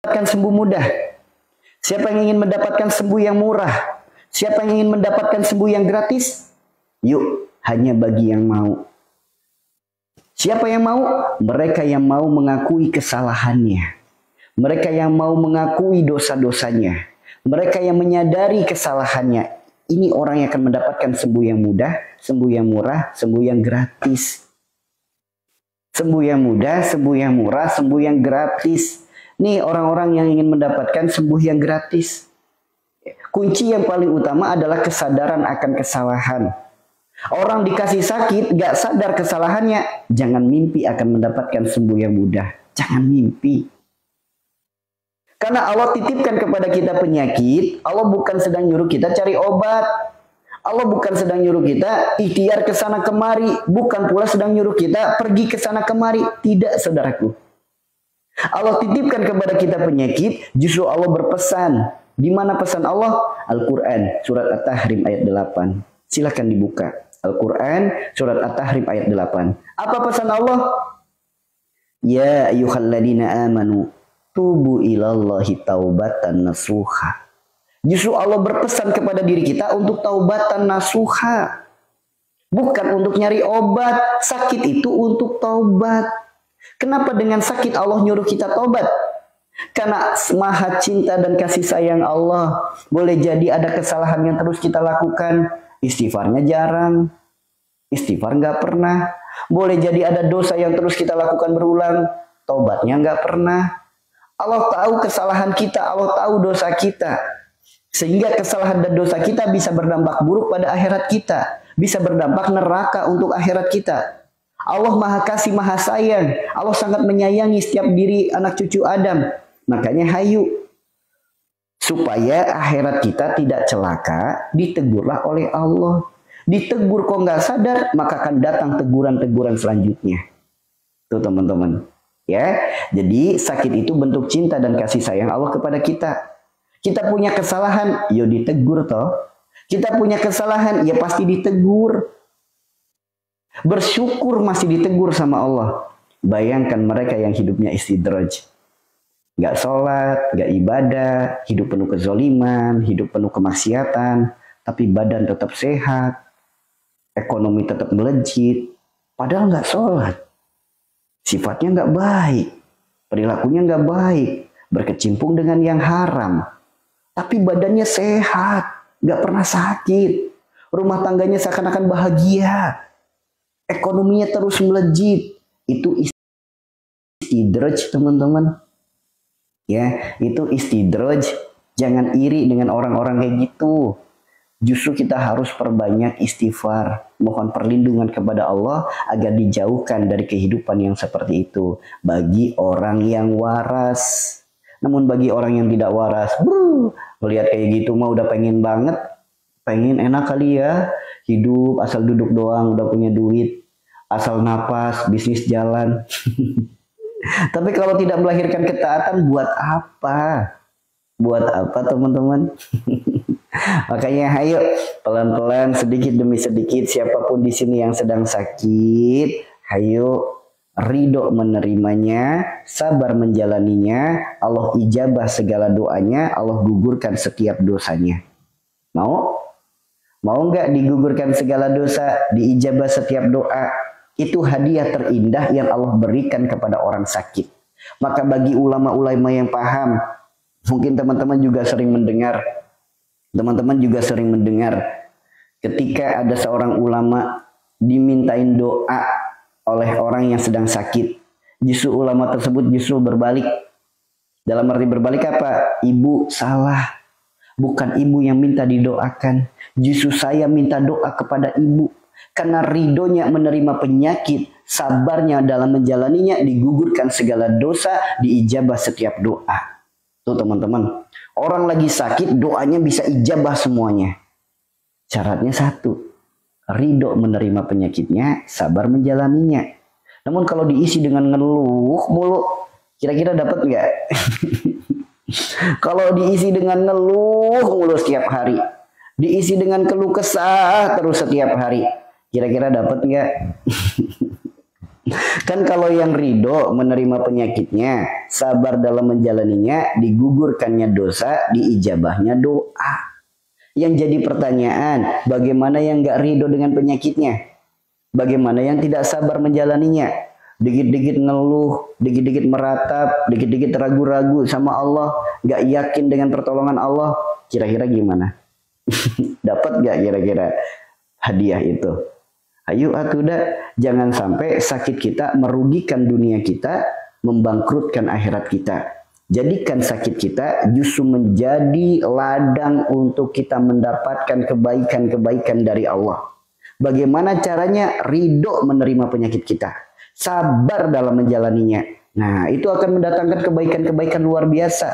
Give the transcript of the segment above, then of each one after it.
mendapatkan sembuh mudah? Siapa yang ingin mendapatkan sembuh yang murah? Siapa yang ingin mendapatkan sembuh yang gratis? Yuk, hanya bagi yang mau. Siapa yang mau? Mereka yang mau mengakui kesalahannya. Mereka yang mau mengakui dosa-dosanya. Mereka yang menyadari kesalahannya. Ini orang yang akan mendapatkan sembuh yang mudah, sembuh yang murah, sembuh yang gratis. Sembuh yang mudah, sembuh yang murah, sembuh yang gratis. Nih orang-orang yang ingin mendapatkan sembuh yang gratis. Kunci yang paling utama adalah kesadaran akan kesalahan. Orang dikasih sakit, gak sadar kesalahannya, jangan mimpi akan mendapatkan sembuh yang mudah. Jangan mimpi. Karena Allah titipkan kepada kita penyakit, Allah bukan sedang nyuruh kita cari obat. Allah bukan sedang nyuruh kita ikhtiar ke sana kemari, bukan pula sedang nyuruh kita pergi ke sana kemari. Tidak, saudaraku. Allah titipkan kepada kita penyakit, justru Allah berpesan. Di mana pesan Allah? Al-Quran, surat At-Tahrim ayat 8. Silakan dibuka. Al-Quran, surat At-Tahrim ayat 8. Apa pesan Allah? Ya ayyuhalladzina amanu, tubu ilallahi taubatan nasuha. Justru Allah berpesan kepada diri kita untuk taubatan nasuha. Bukan untuk nyari obat. Sakit itu untuk taubat. Kenapa dengan sakit Allah nyuruh kita taubat? Karena maha cinta dan kasih sayang Allah. Boleh jadi ada kesalahan yang terus kita lakukan. Istighfarnya jarang. Istighfar nggak pernah. Boleh jadi ada dosa yang terus kita lakukan berulang. Taubatnya nggak pernah. Allah tahu kesalahan kita. Allah tahu dosa kita. Sehingga kesalahan dan dosa kita bisa berdampak buruk pada akhirat kita. Bisa berdampak neraka untuk akhirat kita. Allah maha kasih, maha sayang. Allah sangat menyayangi setiap diri anak cucu Adam. Makanya hayu. Supaya akhirat kita tidak celaka, ditegurlah oleh Allah. Ditegur kok nggak sadar, maka akan datang teguran-teguran selanjutnya. Tuh teman-teman. Ya, jadi sakit itu bentuk cinta dan kasih sayang Allah kepada kita. Kita punya kesalahan, ya ditegur toh. Kita punya kesalahan, ya pasti ditegur. Bersyukur masih ditegur sama Allah. Bayangkan mereka yang hidupnya istidraj. Gak sholat, gak ibadah, hidup penuh kezoliman, hidup penuh kemaksiatan, tapi badan tetap sehat, ekonomi tetap melejit, padahal gak sholat. Sifatnya gak baik, perilakunya gak baik, berkecimpung dengan yang haram, tapi badannya sehat, gak pernah sakit, rumah tangganya seakan-akan bahagia, ekonominya terus melejit. Itu istidraj, teman-teman. Ya, itu istidraj. Jangan iri dengan orang-orang kayak gitu. Justru kita harus perbanyak istighfar, mohon perlindungan kepada Allah agar dijauhkan dari kehidupan yang seperti itu bagi orang yang waras. Namun bagi orang yang tidak waras, melihat kayak gitu mah udah pengen banget, pengen enak kali ya, hidup asal duduk doang, udah punya duit, asal napas, bisnis jalan. Tapi kalau tidak melahirkan ketaatan, buat apa? Buat apa teman-teman? Makanya ayo pelan-pelan, sedikit demi sedikit, siapapun di sini yang sedang sakit, ayo ridho menerimanya, sabar menjalaninya, Allah ijabah segala doanya, Allah gugurkan setiap dosanya. Mau? Mau nggak digugurkan segala dosa, diijabah setiap doa? Itu hadiah terindah yang Allah berikan kepada orang sakit. Maka bagi ulama-ulama yang paham, mungkin teman-teman juga sering mendengar, ketika ada seorang ulama dimintain doa oleh orang yang sedang sakit, justru ulama tersebut justru berbalik. Dalam arti berbalik apa? Ibu salah, bukan ibu yang minta didoakan, justru saya minta doa kepada ibu. Karena ridhonya menerima penyakit, sabarnya dalam menjalaninya, digugurkan segala dosa, diijabah setiap doa. Tuh teman-teman, orang lagi sakit doanya bisa ijabah semuanya. Syaratnya satu, ridho menerima penyakitnya, sabar menjalaninya. Namun kalau diisi dengan ngeluh mulu, kira-kira dapat nggak? Kalau diisi dengan ngeluh mulu setiap hari, diisi dengan keluh kesah terus setiap hari, kira-kira dapat nggak? Kan kalau yang ridho menerima penyakitnya, sabar dalam menjalaninya, digugurkannya dosa, diijabahnya doa. Yang jadi pertanyaan, bagaimana yang gak ridho dengan penyakitnya? Bagaimana yang tidak sabar menjalaninya? Dikit-dikit ngeluh, dikit-dikit meratap, dikit-dikit ragu-ragu sama Allah, gak yakin dengan pertolongan Allah. Kira-kira gimana? Dapat gak kira-kira hadiah itu? Ayo atuda, jangan sampai sakit kita merugikan dunia kita, membangkrutkan akhirat kita. Jadikan sakit kita justru menjadi ladang untuk kita mendapatkan kebaikan-kebaikan dari Allah. Bagaimana caranya? Ridho menerima penyakit kita, sabar dalam menjalaninya. Nah, itu akan mendatangkan kebaikan-kebaikan luar biasa,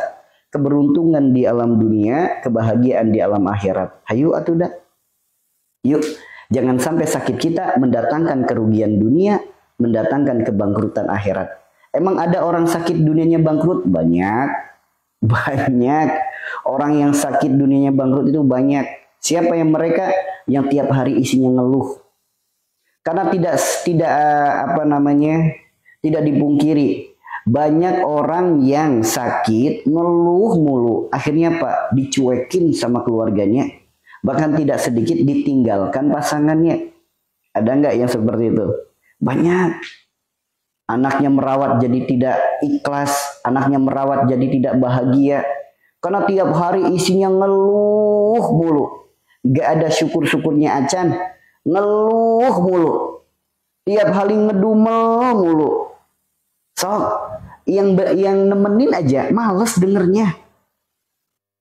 keberuntungan di alam dunia, kebahagiaan di alam akhirat. Ayo atuda, yuk. Jangan sampai sakit kita mendatangkan kerugian dunia, mendatangkan kebangkrutan akhirat. Emang ada orang sakit dunianya bangkrut? Banyak. Banyak. Orang yang sakit dunianya bangkrut itu banyak. Siapa yang mereka? Yang tiap hari isinya ngeluh. Karena tidak dipungkiri. Banyak orang yang sakit ngeluh mulu. Akhirnya Pak, dicuekin sama keluarganya. Bahkan tidak sedikit ditinggalkan pasangannya. Ada nggak yang seperti itu? Banyak. Anaknya merawat jadi tidak ikhlas. Anaknya merawat jadi tidak bahagia. Karena tiap hari isinya ngeluh mulu. Gak ada syukur-syukurnya acan. Ngeluh mulu. Tiap hari ngedumel mulu. Yang nemenin aja males dengernya.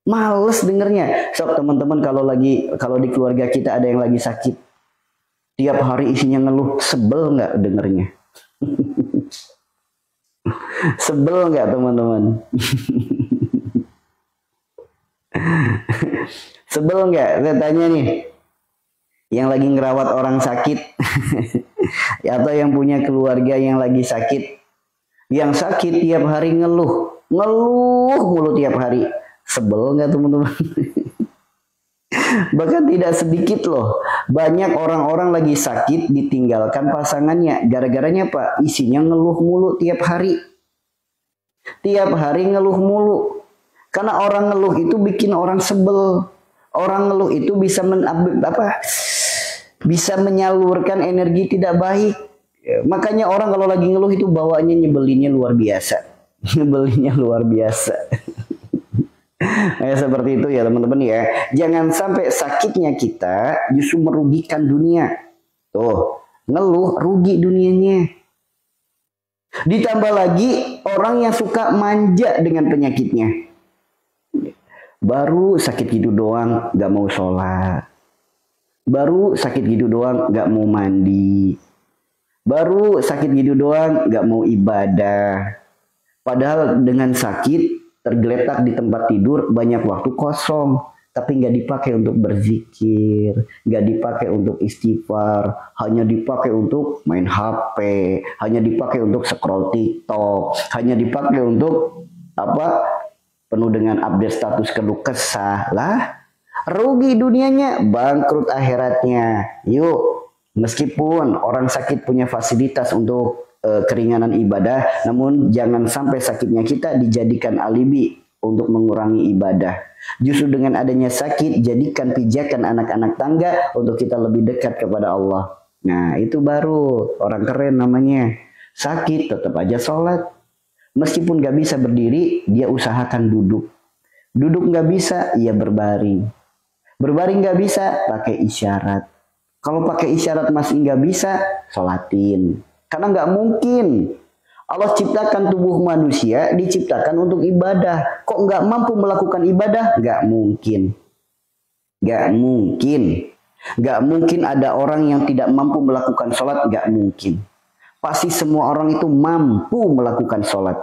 Males dengernya. Teman-teman kalau di keluarga kita ada yang lagi sakit, tiap hari isinya ngeluh, sebel nggak dengernya? Sebel nggak teman-teman? Sebel nggak? Saya tanya nih, yang lagi ngerawat orang sakit, atau yang punya keluarga yang lagi sakit, yang sakit tiap hari ngeluh mulu tiap hari. Sebel nggak teman-teman? Bahkan tidak sedikit loh. Banyak orang-orang lagi sakit ditinggalkan pasangannya. Gara-garanya Pak, isinya ngeluh mulu tiap hari. Tiap hari ngeluh mulu. Karena orang ngeluh itu bikin orang sebel. Orang ngeluh itu bisa menyalurkan energi tidak baik. Makanya orang kalau lagi ngeluh itu bawaannya nyebelinnya luar biasa. Nyebelinnya luar biasa. Nah, seperti itu ya teman-teman ya. Jangan sampai sakitnya kita justru merugikan dunia. Tuh, ngeluh rugi dunianya. Ditambah lagi orang yang suka manja dengan penyakitnya. Baru sakit gitu doang gak mau sholat. Baru sakit gitu doang gak mau mandi. Baru sakit gitu doang gak mau ibadah. Padahal dengan sakit tergeletak di tempat tidur, banyak waktu kosong, tapi nggak dipakai untuk berzikir, nggak dipakai untuk istighfar, hanya dipakai untuk main HP, hanya dipakai untuk scroll TikTok, hanya dipakai untuk penuh dengan update status keluh kesah. Lah, rugi dunianya, bangkrut akhiratnya. Yuk, meskipun orang sakit punya fasilitas untuk keringanan ibadah, namun jangan sampai sakitnya kita dijadikan alibi untuk mengurangi ibadah. Justru dengan adanya sakit, jadikan pijakan anak-anak tangga untuk kita lebih dekat kepada Allah. Nah, itu baru orang keren namanya. Sakit tetap aja sholat. Meskipun gak bisa berdiri, dia usahakan duduk. Duduk gak bisa, ia berbaring. Berbaring gak bisa, pakai isyarat. Kalau pakai isyarat masih gak bisa, sholatin. Karena nggak mungkin Allah ciptakan tubuh manusia diciptakan untuk ibadah. Kok nggak mampu melakukan ibadah? Nggak mungkin. Nggak mungkin. Nggak mungkin ada orang yang tidak mampu melakukan sholat. Nggak mungkin. Pasti semua orang itu mampu melakukan sholat.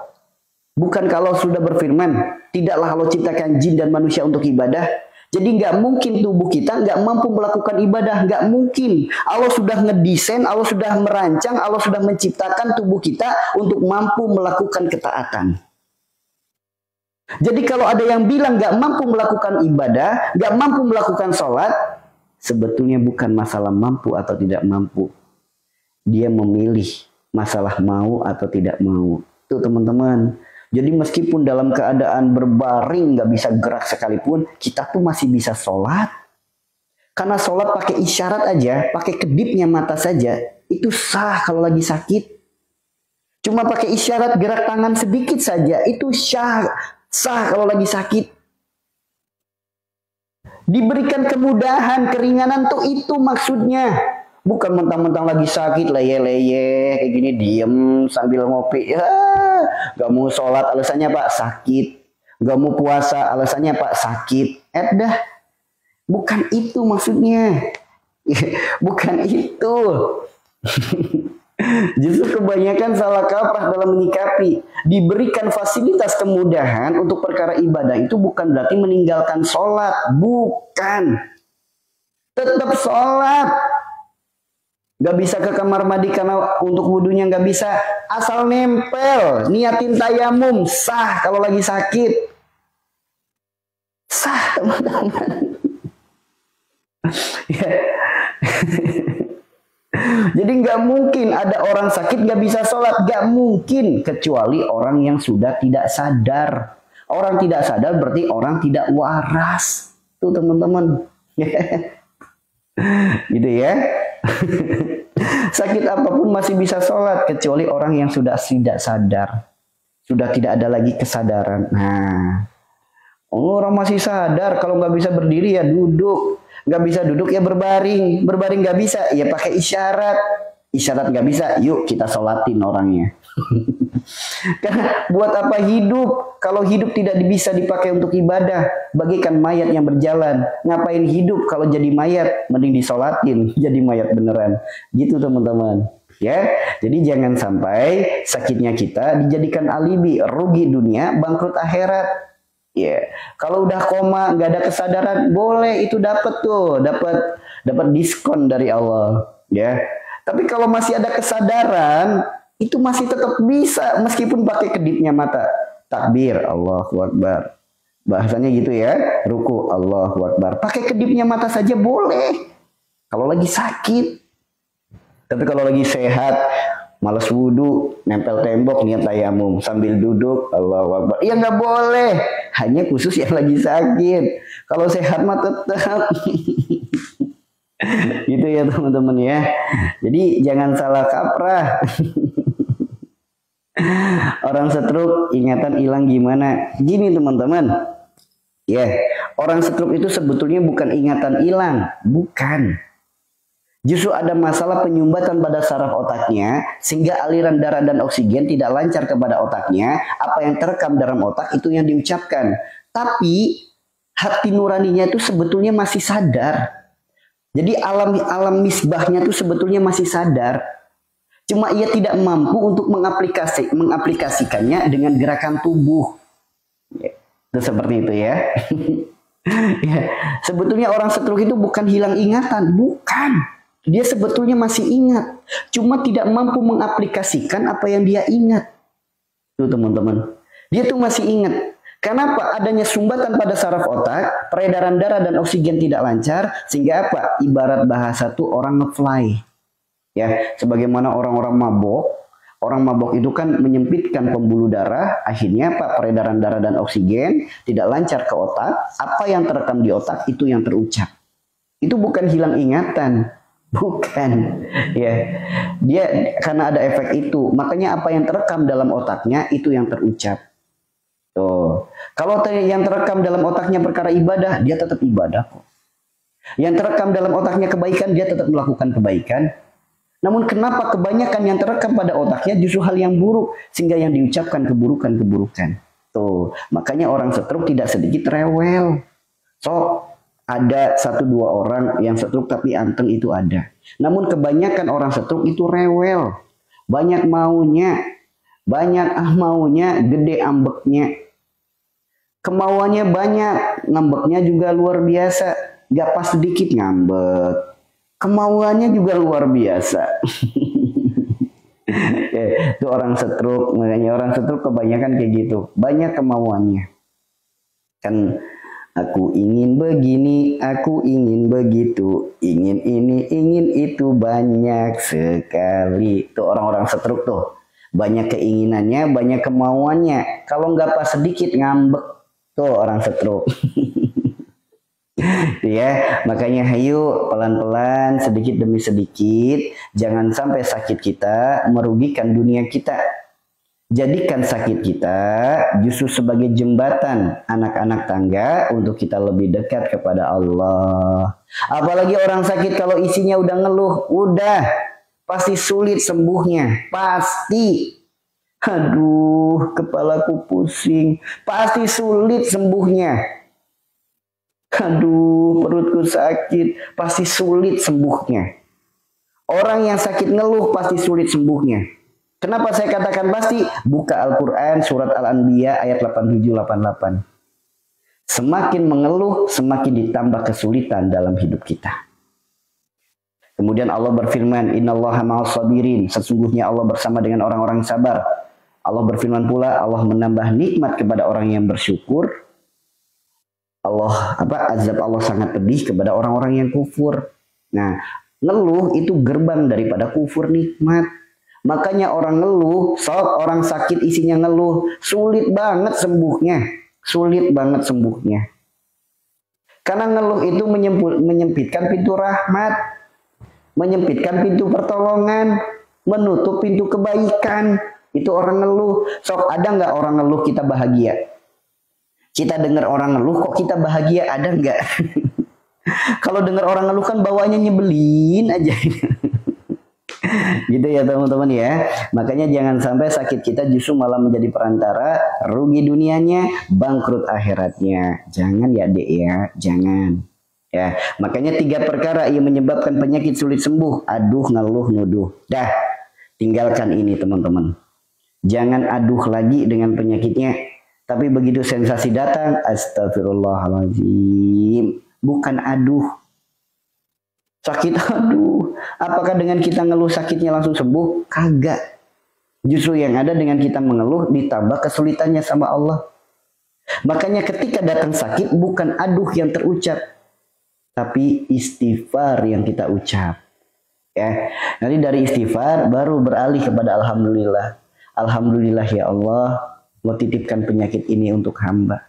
Bukan kalau sudah berfirman, tidaklah Allah ciptakan jin dan manusia untuk ibadah. Jadi nggak mungkin tubuh kita nggak mampu melakukan ibadah, nggak mungkin. Allah sudah ngedesain, Allah sudah merancang, Allah sudah menciptakan tubuh kita untuk mampu melakukan ketaatan. Jadi kalau ada yang bilang nggak mampu melakukan ibadah, nggak mampu melakukan sholat, sebetulnya bukan masalah mampu atau tidak mampu. Dia memilih masalah mau atau tidak mau. Tuh teman-teman. Jadi meskipun dalam keadaan berbaring nggak bisa gerak sekalipun, kita tuh masih bisa sholat. Karena sholat pakai isyarat aja, pakai kedipnya mata saja, itu sah kalau lagi sakit. Cuma pakai isyarat gerak tangan sedikit saja, itu sah kalau lagi sakit. Diberikan kemudahan, keringanan tuh itu maksudnya. Bukan mentang-mentang lagi sakit, leye-leye, kayak gini diem sambil ngopi. Ya, gak mau sholat, alasannya Pak sakit. Gak mau puasa, alasannya Pak sakit. Dah. Bukan itu maksudnya. Bukan itu. Justru kebanyakan salah kaprah dalam menyikapi. Diberikan fasilitas kemudahan untuk perkara ibadah itu bukan berarti meninggalkan sholat. Bukan. Tetap sholat. Gak bisa ke kamar mandi karena untuk wudhunya gak bisa. Asal nempel. Niatin tayamum. Sah kalau lagi sakit. Sah teman-teman. Ya. Jadi nggak mungkin ada orang sakit nggak bisa sholat, nggak mungkin kecuali orang yang sudah tidak sadar. Orang tidak sadar berarti orang tidak waras. Tuh teman-teman, gitu ya. Sakit apapun masih bisa sholat kecuali orang yang sudah tidak sadar, sudah tidak ada lagi kesadaran. Nah, orang masih sadar kalau nggak bisa berdiri ya duduk. Nggak bisa duduk ya berbaring. Berbaring nggak bisa ya pakai isyarat. Isyarat nggak bisa, yuk kita sholatin orangnya. Karena buat apa hidup kalau hidup tidak bisa dipakai untuk ibadah? Bagikan mayat yang berjalan. Ngapain hidup kalau jadi mayat? Mending disolatin jadi mayat beneran. Gitu teman-teman. Ya, jadi jangan sampai sakitnya kita dijadikan alibi, rugi dunia, bangkrut akhirat. Ya, kalau udah koma nggak ada kesadaran, boleh itu dapat diskon dari Allah, ya. Tapi kalau masih ada kesadaran, itu masih tetap bisa meskipun pakai kedipnya mata. Takbir, Allahu Akbar. Bahasanya gitu ya, ruku, Allahu Akbar. Pakai kedipnya mata saja boleh. Kalau lagi sakit. Tapi kalau lagi sehat, malas wudhu, nempel tembok, niat tayamum sambil duduk, Allahu Akbar. Ya nggak boleh. Hanya khusus yang lagi sakit. Kalau sehat mah tetap. Gitu ya teman-teman ya. Jadi jangan salah kaprah. Orang stroke ingatan hilang gimana? Gini teman-teman. Ya, orang stroke itu sebetulnya bukan ingatan hilang, bukan. Justru ada masalah penyumbatan pada saraf otaknya sehingga aliran darah dan oksigen tidak lancar kepada otaknya. Apa yang terekam dalam otak itu yang diucapkan. Tapi hati nuraninya itu sebetulnya masih sadar. Jadi alam misbahnya itu sebetulnya masih sadar. Cuma ia tidak mampu untuk mengaplikasikannya dengan gerakan tubuh. Ya, itu seperti itu ya. Ya. Sebetulnya orang stroke itu bukan hilang ingatan, bukan. Dia sebetulnya masih ingat, cuma tidak mampu mengaplikasikan apa yang dia ingat. Tuh teman-teman, dia tuh masih ingat. Kenapa? Adanya sumbatan pada saraf otak, peredaran darah dan oksigen tidak lancar, sehingga apa? Ibarat bahasa tuh orang ngefly. Ya, sebagaimana orang-orang mabok itu kan menyempitkan pembuluh darah, akhirnya apa? Peredaran darah dan oksigen tidak lancar ke otak. Apa yang terekam di otak itu yang terucap. Itu bukan hilang ingatan. Bukan, ya. Dia karena ada efek itu, makanya apa yang terekam dalam otaknya itu yang terucap. Tuh. Kalau yang terekam dalam otaknya perkara ibadah, dia tetap ibadah kok. Yang terekam dalam otaknya kebaikan, dia tetap melakukan kebaikan. Namun kenapa kebanyakan yang terekam pada otaknya justru hal yang buruk sehingga yang diucapkan keburukan-keburukan. Tuh, makanya orang stroke tidak sedikit rewel. So, ada 1-2 orang yang stroke tapi anteng itu ada. Namun kebanyakan orang stroke itu rewel. Banyak maunya. Gede ambeknya. Kemauannya banyak. Ngambeknya juga luar biasa. Gak pas sedikit ngambek. Kemauannya juga luar biasa. Itu orang stroke. Makanya orang stroke kebanyakan kayak gitu. Banyak kemauannya. Kan Aku ingin begini, aku ingin begitu, ingin ini, ingin itu, banyak sekali. Tuh orang-orang stroke tuh. Banyak keinginannya, banyak kemauannya. Kalau nggak pas sedikit ngambek. Tuh orang stroke. Ya, makanya hayu pelan-pelan, sedikit demi sedikit. Jangan sampai sakit kita merugikan dunia kita. Jadikan sakit kita justru sebagai jembatan anak-anak tangga untuk kita lebih dekat kepada Allah. Apalagi orang sakit kalau isinya udah ngeluh, udah pasti sulit sembuhnya, pasti. Aduh, kepalaku pusing, pasti sulit sembuhnya. Aduh, perutku sakit, pasti sulit sembuhnya. Orang yang sakit ngeluh pasti sulit sembuhnya. Kenapa saya katakan pasti? Buka Al-Quran surat Al-Anbiya ayat 87-88. Semakin mengeluh, semakin ditambah kesulitan dalam hidup kita. Kemudian Allah berfirman, Innallaha ma'as sabirin. Sesungguhnya Allah bersama dengan orang-orang sabar. Allah berfirman pula, Allah menambah nikmat kepada orang yang bersyukur. Azab Allah sangat pedih kepada orang-orang yang kufur. Nah, ngeluh itu gerbang daripada kufur nikmat. Makanya orang ngeluh, orang sakit isinya ngeluh, sulit banget sembuhnya. Sulit banget sembuhnya. Karena ngeluh itu menyempitkan pintu rahmat, menyempitkan pintu pertolongan, menutup pintu kebaikan. Itu orang ngeluh. Sok ada nggak orang ngeluh kita bahagia? Kita dengar orang ngeluh kok kita bahagia, ada nggak? Kalau dengar orang ngeluh kan bawaannya nyebelin aja. Gitu ya teman-teman ya. Makanya jangan sampai sakit kita justru malah menjadi perantara rugi dunianya, bangkrut akhiratnya. Jangan ya dek ya, jangan. Ya, makanya 3 perkara yang menyebabkan penyakit sulit sembuh. Aduh, ngeluh, nuduh. Dah, tinggalkan ini teman-teman. Jangan aduh lagi dengan penyakitnya. Tapi begitu sensasi datang, astagfirullahaladzim. Bukan aduh. Sakit, aduh. Apakah dengan kita ngeluh sakitnya langsung sembuh? Kagak. Justru yang ada dengan kita mengeluh ditambah kesulitannya sama Allah. Makanya ketika datang sakit bukan aduh yang terucap, tapi istighfar yang kita ucap. Ya, nanti dari istighfar baru beralih kepada alhamdulillah. Alhamdulillah ya Allah, mau titipkan penyakit ini untuk hamba.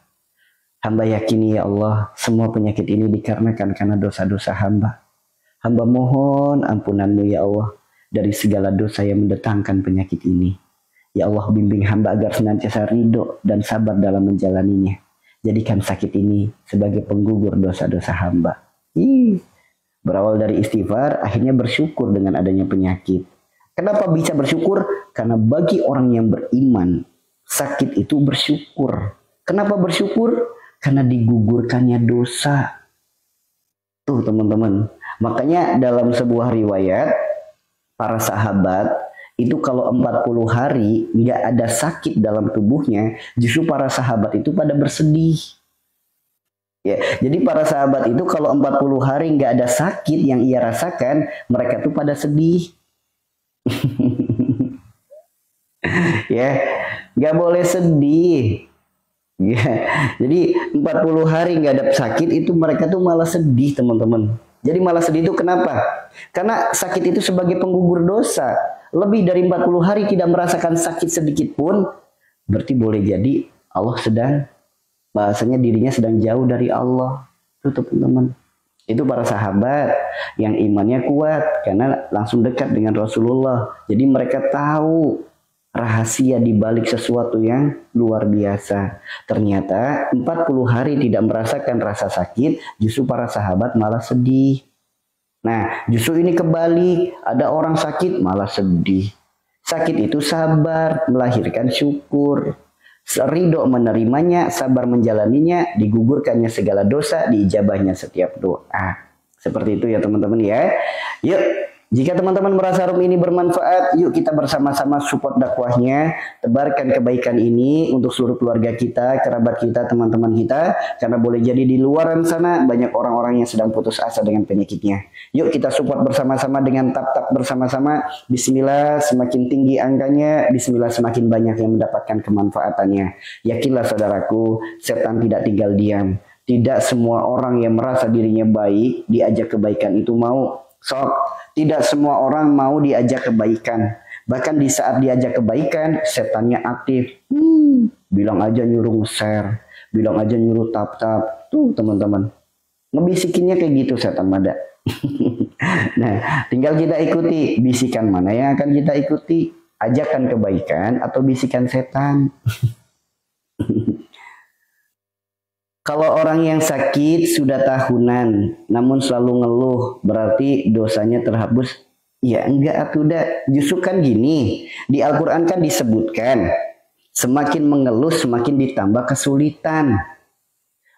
Hamba yakini ya Allah, semua penyakit ini dikarenakan karena dosa-dosa hamba. Hamba mohon ampunanmu ya Allah dari segala dosa yang mendatangkan penyakit ini. Ya Allah, bimbing hamba agar senantiasa ridho dan sabar dalam menjalaninya. Jadikan sakit ini sebagai penggugur dosa-dosa hamba. Berawal dari istighfar, akhirnya bersyukur dengan adanya penyakit. Kenapa bisa bersyukur? Karena bagi orang yang beriman, sakit itu bersyukur. Kenapa bersyukur? Karena digugurkannya dosa. Tuh teman-teman. Makanya dalam sebuah riwayat, para sahabat itu kalau 40 hari nggak ada sakit dalam tubuhnya, justru para sahabat itu pada bersedih. Ya, jadi para sahabat itu kalau 40 hari nggak ada sakit yang ia rasakan, mereka tuh pada sedih. Ya, nggak boleh sedih. Ya, jadi 40 hari nggak ada sakit itu mereka tuh malah sedih teman-teman. Jadi malah sedih itu kenapa? Karena sakit itu sebagai penggugur dosa. Lebih dari 40 hari tidak merasakan sakit sedikit pun, berarti boleh jadi Allah sedang, bahasanya dirinya sedang jauh dari Allah. Itu teman-teman. Itu para sahabat yang imannya kuat karena langsung dekat dengan Rasulullah. Jadi mereka tahu rahasia di balik sesuatu yang luar biasa. Ternyata 40 hari tidak merasakan rasa sakit, justru para sahabat malah sedih. Nah, justru ini kebalik. Ada orang sakit malah sedih. Sakit itu sabar, melahirkan syukur. Ridho menerimanya, sabar menjalaninya, digugurkannya segala dosa, diijabahnya setiap doa. Seperti itu ya teman-teman ya. Yuk. Jika teman-teman merasa room ini bermanfaat, yuk kita bersama-sama support dakwahnya, tebarkan kebaikan ini untuk seluruh keluarga kita, kerabat kita, teman-teman kita, karena boleh jadi di luaran sana banyak orang-orang yang sedang putus asa dengan penyakitnya. Yuk kita support bersama-sama dengan tap-tap bersama-sama. Bismillah, semakin tinggi angkanya, bismillah semakin banyak yang mendapatkan kemanfaatannya. Yakinlah saudaraku, setan tidak tinggal diam. Tidak semua orang yang merasa dirinya baik diajak kebaikan itu mau. Sok, tidak semua orang mau diajak kebaikan. Bahkan di saat diajak kebaikan, setannya aktif. Bilang aja nyuruh share, bilang aja nyuruh tap-tap. Tuh teman-teman, ngebisikinnya kayak gitu setan mada. Nah, tinggal kita ikuti bisikan mana yang akan kita ikuti. Ajakan kebaikan atau bisikan setan. Kalau orang yang sakit sudah tahunan, namun selalu ngeluh, berarti dosanya terhapus. Ya enggak atuh dah. Justru kan gini, di Al-Quran kan disebutkan, semakin mengeluh semakin ditambah kesulitan.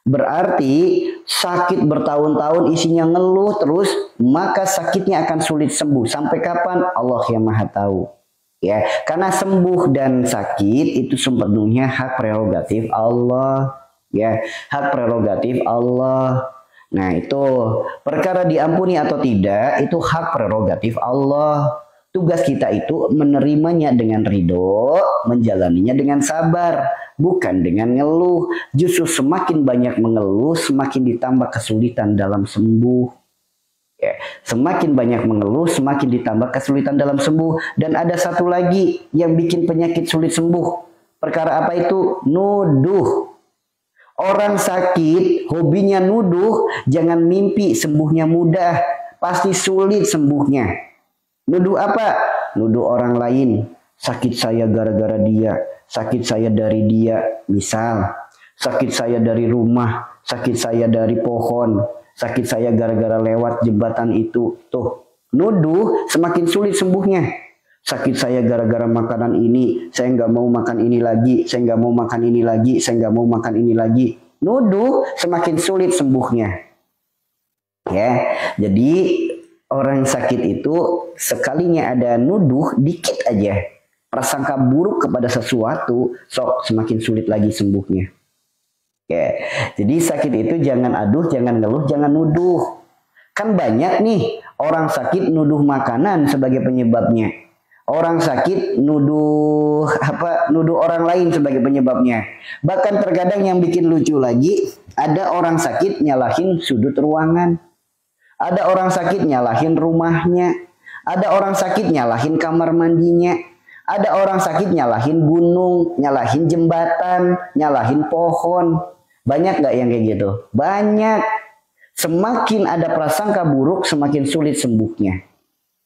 Berarti sakit bertahun-tahun isinya ngeluh terus, maka sakitnya akan sulit sembuh. Sampai kapan? Allah yang maha tahu. Ya, karena sembuh dan sakit itu sepenuhnya hak prerogatif Allah. Ya, hak prerogatif Allah. Nah, itu perkara diampuni atau tidak itu hak prerogatif Allah. Tugas kita itu menerimanya dengan ridho, menjalaninya dengan sabar, bukan dengan ngeluh. Justru semakin banyak mengeluh, semakin ditambah kesulitan dalam sembuh. Ya, semakin banyak mengeluh, semakin ditambah kesulitan dalam sembuh. Dan ada satu lagi yang bikin penyakit sulit sembuh. Perkara apa itu? Nuduh. Orang sakit, hobinya nuduh, jangan mimpi sembuhnya mudah. Pasti sulit sembuhnya. Nuduh apa? Nuduh orang lain. Sakit saya gara-gara dia. Sakit saya dari dia. Misal, sakit saya dari rumah. Sakit saya dari pohon. Sakit saya gara-gara lewat jembatan itu. Tuh, nuduh semakin sulit sembuhnya. Sakit saya gara-gara makanan ini. Saya nggak mau makan ini lagi. Saya nggak mau makan ini lagi. Saya nggak mau makan ini lagi. Nuduh semakin sulit sembuhnya. Ya, jadi orang sakit itu sekalinya ada nuduh dikit aja, prasangka buruk kepada sesuatu, sok semakin sulit lagi sembuhnya. Ya, jadi sakit itu jangan aduh, jangan ngeluh, jangan nuduh. Kan banyak nih orang sakit nuduh makanan sebagai penyebabnya. Orang sakit nuduh nuduh orang lain sebagai penyebabnya. Bahkan terkadang yang bikin lucu lagi, ada orang sakit nyalahin sudut ruangan. Ada orang sakit nyalahin rumahnya. Ada orang sakit nyalahin kamar mandinya. Ada orang sakit nyalahin gunung, nyalahin jembatan, nyalahin pohon. Banyak gak yang kayak gitu? Banyak. Semakin ada prasangka buruk, semakin sulit sembuhnya.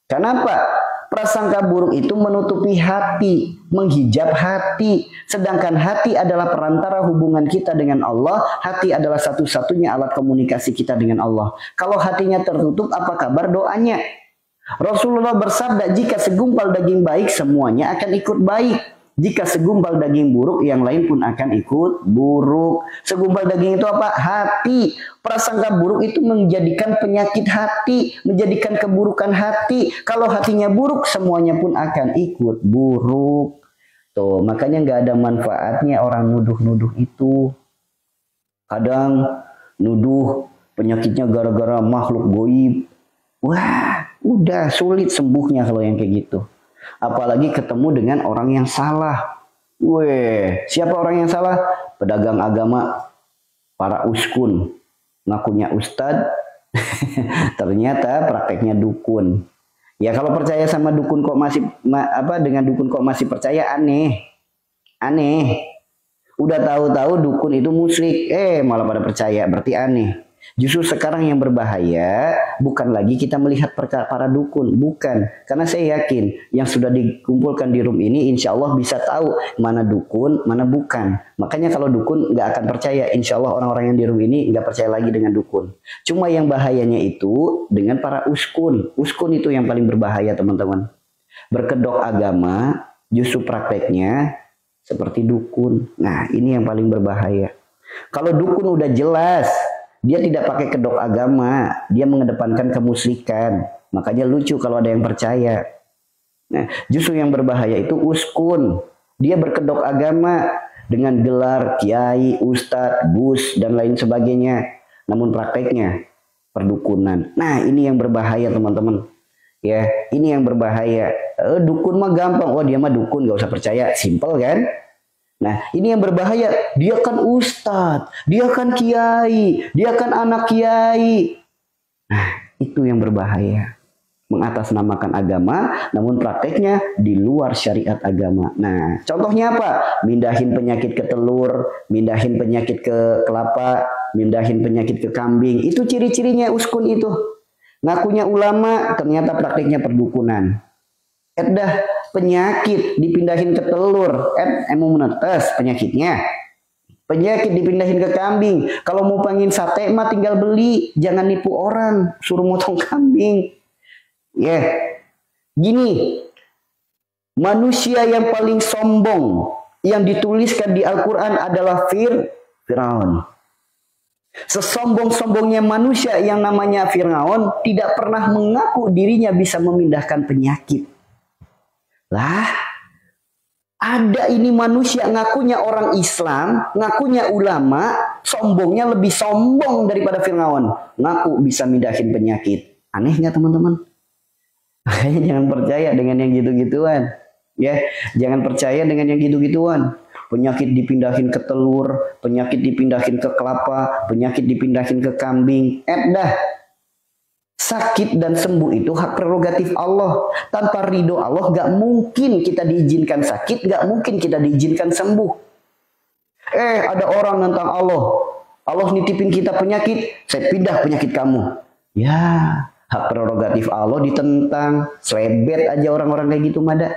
Kenapa? Prasangka buruk itu menutupi hati, menghijab hati. Sedangkan hati adalah perantara hubungan kita dengan Allah. Hati adalah satu-satunya alat komunikasi kita dengan Allah. Kalau hatinya tertutup, apa kabar doanya? Rasulullah bersabda, jika segumpal daging baik, semuanya akan ikut baik. Jika segumpal daging buruk, yang lain pun akan ikut buruk. Segumpal daging itu apa? Hati. Prasangka buruk itu menjadikan penyakit hati, menjadikan keburukan hati. Kalau hatinya buruk, semuanya pun akan ikut buruk. Tuh, makanya nggak ada manfaatnya orang nuduh-nuduh itu. Kadang nuduh penyakitnya gara-gara makhluk goib. Wah, udah sulit sembuhnya kalau yang kayak gitu. Apalagi ketemu dengan orang yang salah. Weh, siapa orang yang salah? Pedagang agama, para uskun. Ngakunya ustad, ternyata prakteknya dukun. Ya kalau percaya sama dukun kok masih dengan dukun kok masih percaya, aneh. Aneh. Udah tahu-tahu dukun itu musyrik, malah pada percaya, berarti aneh. Justru sekarang yang berbahaya bukan lagi kita melihat para dukun, bukan. Karena saya yakin yang sudah dikumpulkan di room ini insya Allah bisa tahu mana dukun, mana bukan. Makanya kalau dukun nggak akan percaya, insya Allah orang-orang yang di room ini nggak percaya lagi dengan dukun. Cuma yang bahayanya itu dengan para uskun. Uskun itu yang paling berbahaya teman-teman. Berkedok agama justru prakteknya seperti dukun. Nah ini yang paling berbahaya. Kalau dukun udah jelas dia tidak pakai kedok agama, dia mengedepankan kemusyrikan. Makanya lucu kalau ada yang percaya. Nah, justru yang berbahaya itu uskun. Dia berkedok agama dengan gelar kiai, ustadz, gus, dan lain sebagainya. Namun prakteknya perdukunan. Nah, ini yang berbahaya teman-teman. Ya, ini yang berbahaya. Dukun mah gampang. Oh, dia mah dukun, gak usah percaya. Simple kan? Nah, ini yang berbahaya. Dia kan ustadz, dia kan kiai, dia kan anak kiai. Nah, itu yang berbahaya. Mengatasnamakan agama, namun prakteknya di luar syariat agama. Nah, contohnya apa? Mindahin penyakit ke telur, mindahin penyakit ke kelapa, mindahin penyakit ke kambing. Itu ciri-cirinya uskun itu. Ngakunya ulama, ternyata prakteknya perdukunan. Dah penyakit dipindahin ke telur, emang menetes penyakitnya. Penyakit dipindahin ke kambing. Kalau mau pengen sate mah tinggal beli, jangan nipu orang, suruh motong kambing. Gini, manusia yang paling sombong yang dituliskan di Al-Quran adalah Fir'aun. Sesombong-sombongnya manusia yang namanya Fir'aun tidak pernah mengaku dirinya bisa memindahkan penyakit. Lah, ada ini manusia ngakunya orang Islam, ngakunya ulama, sombongnya lebih sombong daripada Fir'aun. Ngaku bisa mindahin penyakit. Aneh nggak teman-teman? Makanya jangan percaya dengan yang gitu-gituan. Jangan percaya dengan yang gitu-gituan. Penyakit dipindahin ke telur, penyakit dipindahin ke kelapa, penyakit dipindahin ke kambing. Sakit dan sembuh itu hak prerogatif Allah. Tanpa ridho Allah gak mungkin kita diizinkan sakit, gak mungkin kita diizinkan sembuh. Ada orang nentang Allah. Allah nitipin kita penyakit, saya pindah penyakit kamu. Hak prerogatif Allah ditentang. Selebet aja orang-orang kayak gitu mada.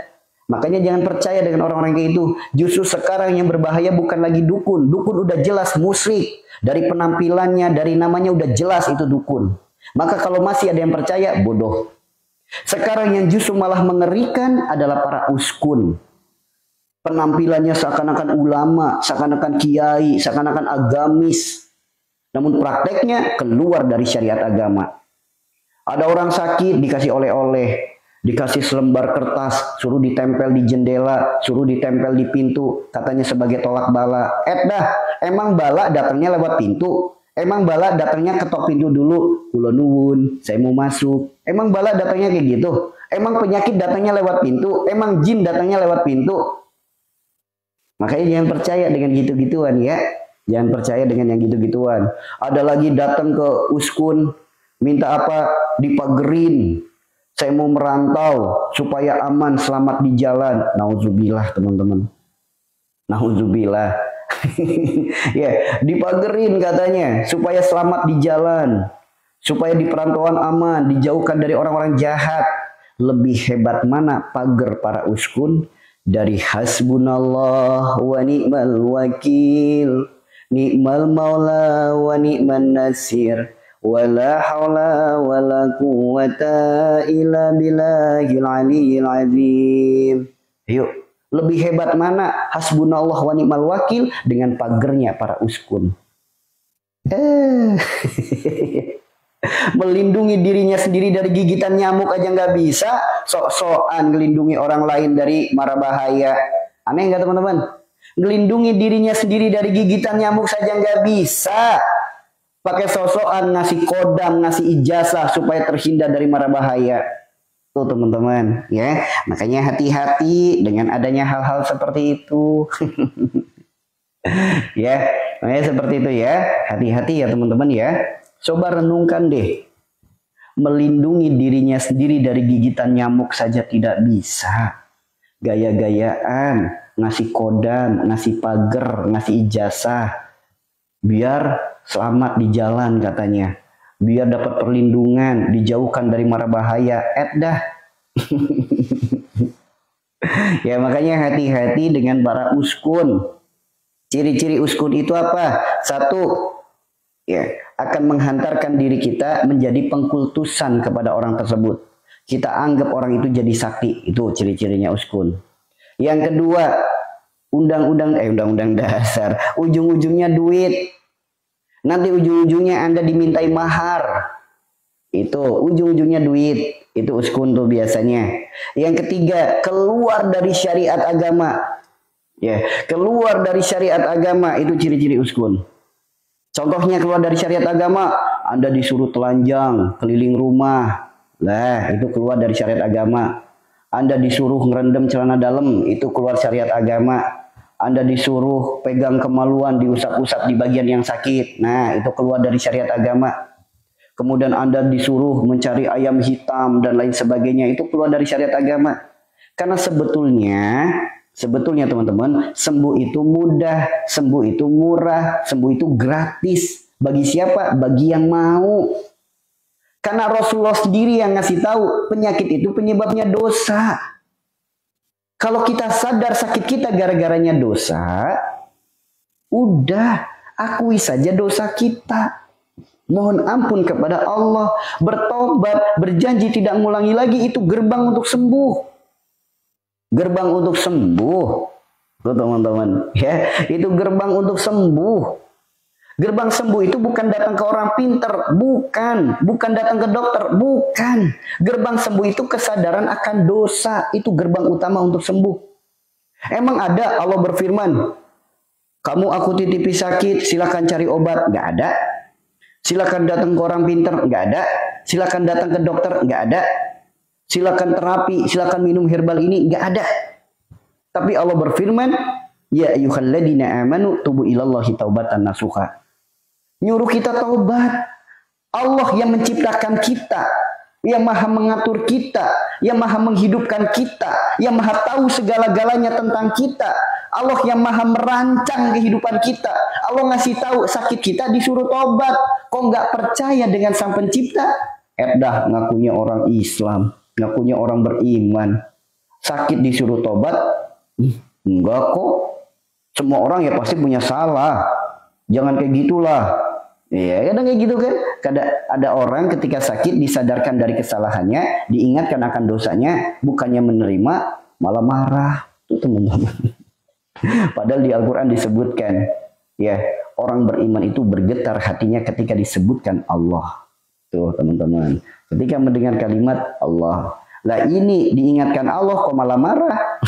Makanya jangan percaya dengan orang-orang kayak itu. Justru sekarang yang berbahaya bukan lagi dukun. Dukun udah jelas musyrik. Dari penampilannya, dari namanya udah jelas itu dukun. Maka kalau masih ada yang percaya, bodoh. Sekarang yang justru malah mengerikan adalah para uskun. Penampilannya seakan-akan ulama, seakan-akan kiai, seakan-akan agamis. Namun prakteknya keluar dari syariat agama. Ada orang sakit dikasih oleh-oleh. Dikasih selembar kertas, suruh ditempel di jendela, suruh ditempel di pintu, katanya sebagai tolak bala. Emang bala datangnya lewat pintu? Emang bala datangnya ketok pintu dulu? Kula nuwun, saya mau masuk. Emang bala datangnya kayak gitu? Emang penyakit datangnya lewat pintu? Emang jin datangnya lewat pintu? Makanya jangan percaya dengan gitu-gituan ya. Jangan percaya dengan yang gitu-gituan. Ada lagi datang ke uskun, minta apa? Dipagerin. Saya mau merantau supaya aman, selamat di jalan. Nauzubillah teman-teman. Nauzubillah. Dipagerin katanya supaya selamat di jalan. Supaya di perantauan aman, dijauhkan dari orang-orang jahat. Lebih hebat mana pagar para uskun dari hasbunallah wa ni'mal wakil. Ni'mal maula wa ni'man nasir. Wala haula wala quwwata illa billahil aliyyil azim. Yuk, lebih hebat mana hasbunallah wa ni'mal wakil dengan pagernya para uskun. Melindungi dirinya sendiri dari gigitan nyamuk aja nggak bisa, sok-sokan ngelindungi orang lain dari mara bahaya. Aneh nggak teman-teman? Ngelindungi dirinya sendiri dari gigitan nyamuk saja nggak bisa. Pakai sosokan ngasih kodam, ngasih ijazah supaya terhindar dari mara bahaya. Tuh teman-teman, ya. Makanya hati-hati dengan adanya hal-hal seperti itu. Makanya seperti itu ya. Hati-hati ya teman-teman ya. Coba renungkan deh. Melindungi dirinya sendiri dari gigitan nyamuk saja tidak bisa. Gaya-gayaan, ngasih kodam, ngasih pagar, ngasih ijazah. Biar selamat di jalan katanya. Biar dapat perlindungan, dijauhkan dari mara bahaya. Ya makanya hati-hati dengan para uskun. Ciri-ciri uskun itu apa? Satu, akan menghantarkan diri kita menjadi pengkultusan kepada orang tersebut. Kita anggap orang itu jadi sakti. Itu ciri-cirinya uskun. Yang kedua, undang-undang dasar. Ujung-ujungnya duit. Nanti ujung-ujungnya Anda dimintai mahar. Itu ujung-ujungnya duit. Itu uskun tuh biasanya. Yang ketiga, keluar dari syariat agama. Keluar dari syariat agama itu ciri-ciri uskun. Contohnya keluar dari syariat agama, Anda disuruh telanjang keliling rumah. Lah, itu keluar dari syariat agama. Anda disuruh ngerendam celana dalam, itu keluar syariat agama. Anda disuruh pegang kemaluan, diusap-usap di bagian yang sakit. Nah, itu keluar dari syariat agama. Kemudian Anda disuruh mencari ayam hitam dan lain sebagainya. Itu keluar dari syariat agama. Karena sebetulnya teman-teman, sembuh itu mudah, sembuh itu murah, sembuh itu gratis. Bagi siapa? Bagi yang mau. Karena Rasulullah sendiri yang ngasih tahu penyakit itu penyebabnya dosa. Kalau kita sadar sakit kita gara-garanya dosa, udah akui saja dosa kita. Mohon ampun kepada Allah, bertobat, berjanji tidak mengulangi lagi, itu gerbang untuk sembuh. Gerbang untuk sembuh. Tuh teman-teman, ya, itu gerbang untuk sembuh. Gerbang sembuh itu bukan datang ke orang pinter, bukan datang ke dokter, bukan. Gerbang sembuh itu kesadaran akan dosa, itu gerbang utama untuk sembuh. Emang ada Allah berfirman, kamu aku titipi sakit, silakan cari obat, nggak ada. Silakan datang ke orang pinter, nggak ada. Silakan datang ke dokter, nggak ada. Silakan terapi, silakan minum herbal ini, nggak ada. Tapi Allah berfirman, ya ayyuhalladzina amanu tubu ilallahi taubatan nasuha. Nyuruh kita taubat. Allah yang menciptakan kita, yang maha mengatur kita, yang maha menghidupkan kita, yang maha tahu segala-galanya tentang kita. Allah yang maha merancang kehidupan kita. Allah ngasih tahu sakit kita disuruh tobat. Kok nggak percaya dengan sang pencipta? Dah ngakunya orang Islam, ngakunya orang beriman. Sakit disuruh tobat? Enggak kok. Semua orang ya pasti punya salah. Jangan kayak gitulah. Iya, kadang kayak gitu kan. Ada orang ketika sakit disadarkan dari kesalahannya, diingatkan akan dosanya, bukannya menerima, malah marah. Tuh teman-teman. Padahal di Al-Quran disebutkan, ya, orang beriman itu bergetar hatinya ketika disebutkan Allah. Tuh teman-teman. Ketika mendengar kalimat Allah. Lah ini diingatkan Allah kok malah marah.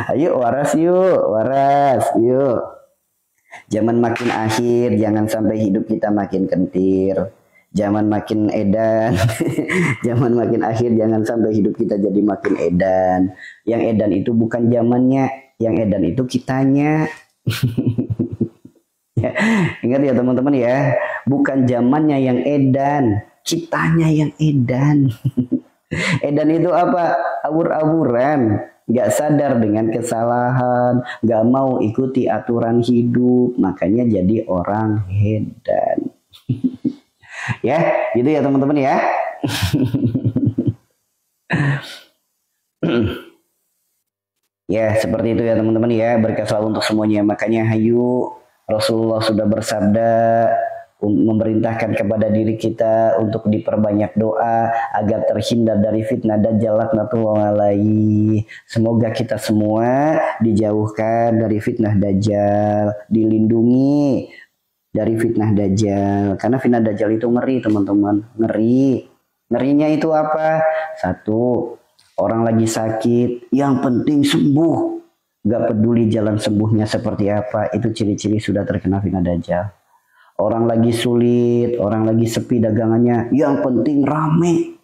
Ayo waras yuk. Zaman makin akhir, jangan sampai hidup kita makin kentir. Zaman makin edan. Zaman makin akhir, jangan sampai hidup kita jadi makin edan. Yang edan itu bukan zamannya, yang edan itu kitanya. Ya, ingat ya teman-teman ya, bukan zamannya yang edan, kitanya yang edan. Edan itu apa? Awur-awuran. Gak sadar dengan kesalahan, gak mau ikuti aturan hidup, makanya jadi orang edan. Ya, gitu ya teman-teman ya. Ya, seperti itu ya teman-teman ya. Berkah selalu untuk semuanya. Makanya hayu, Rasulullah sudah bersabda, memerintahkan kepada diri kita untuk diperbanyak doa agar terhindar dari fitnah Dajjal laknatullah alaihi. Semoga kita semua dijauhkan dari fitnah Dajjal, dilindungi dari fitnah Dajjal. Karena fitnah Dajjal itu ngeri teman-teman, ngeri. Ngerinya itu apa? Satu, orang lagi sakit, yang penting sembuh. Gak peduli jalan sembuhnya seperti apa, itu ciri-ciri sudah terkena fitnah Dajjal. Orang lagi sulit, orang lagi sepi dagangannya, yang penting rame.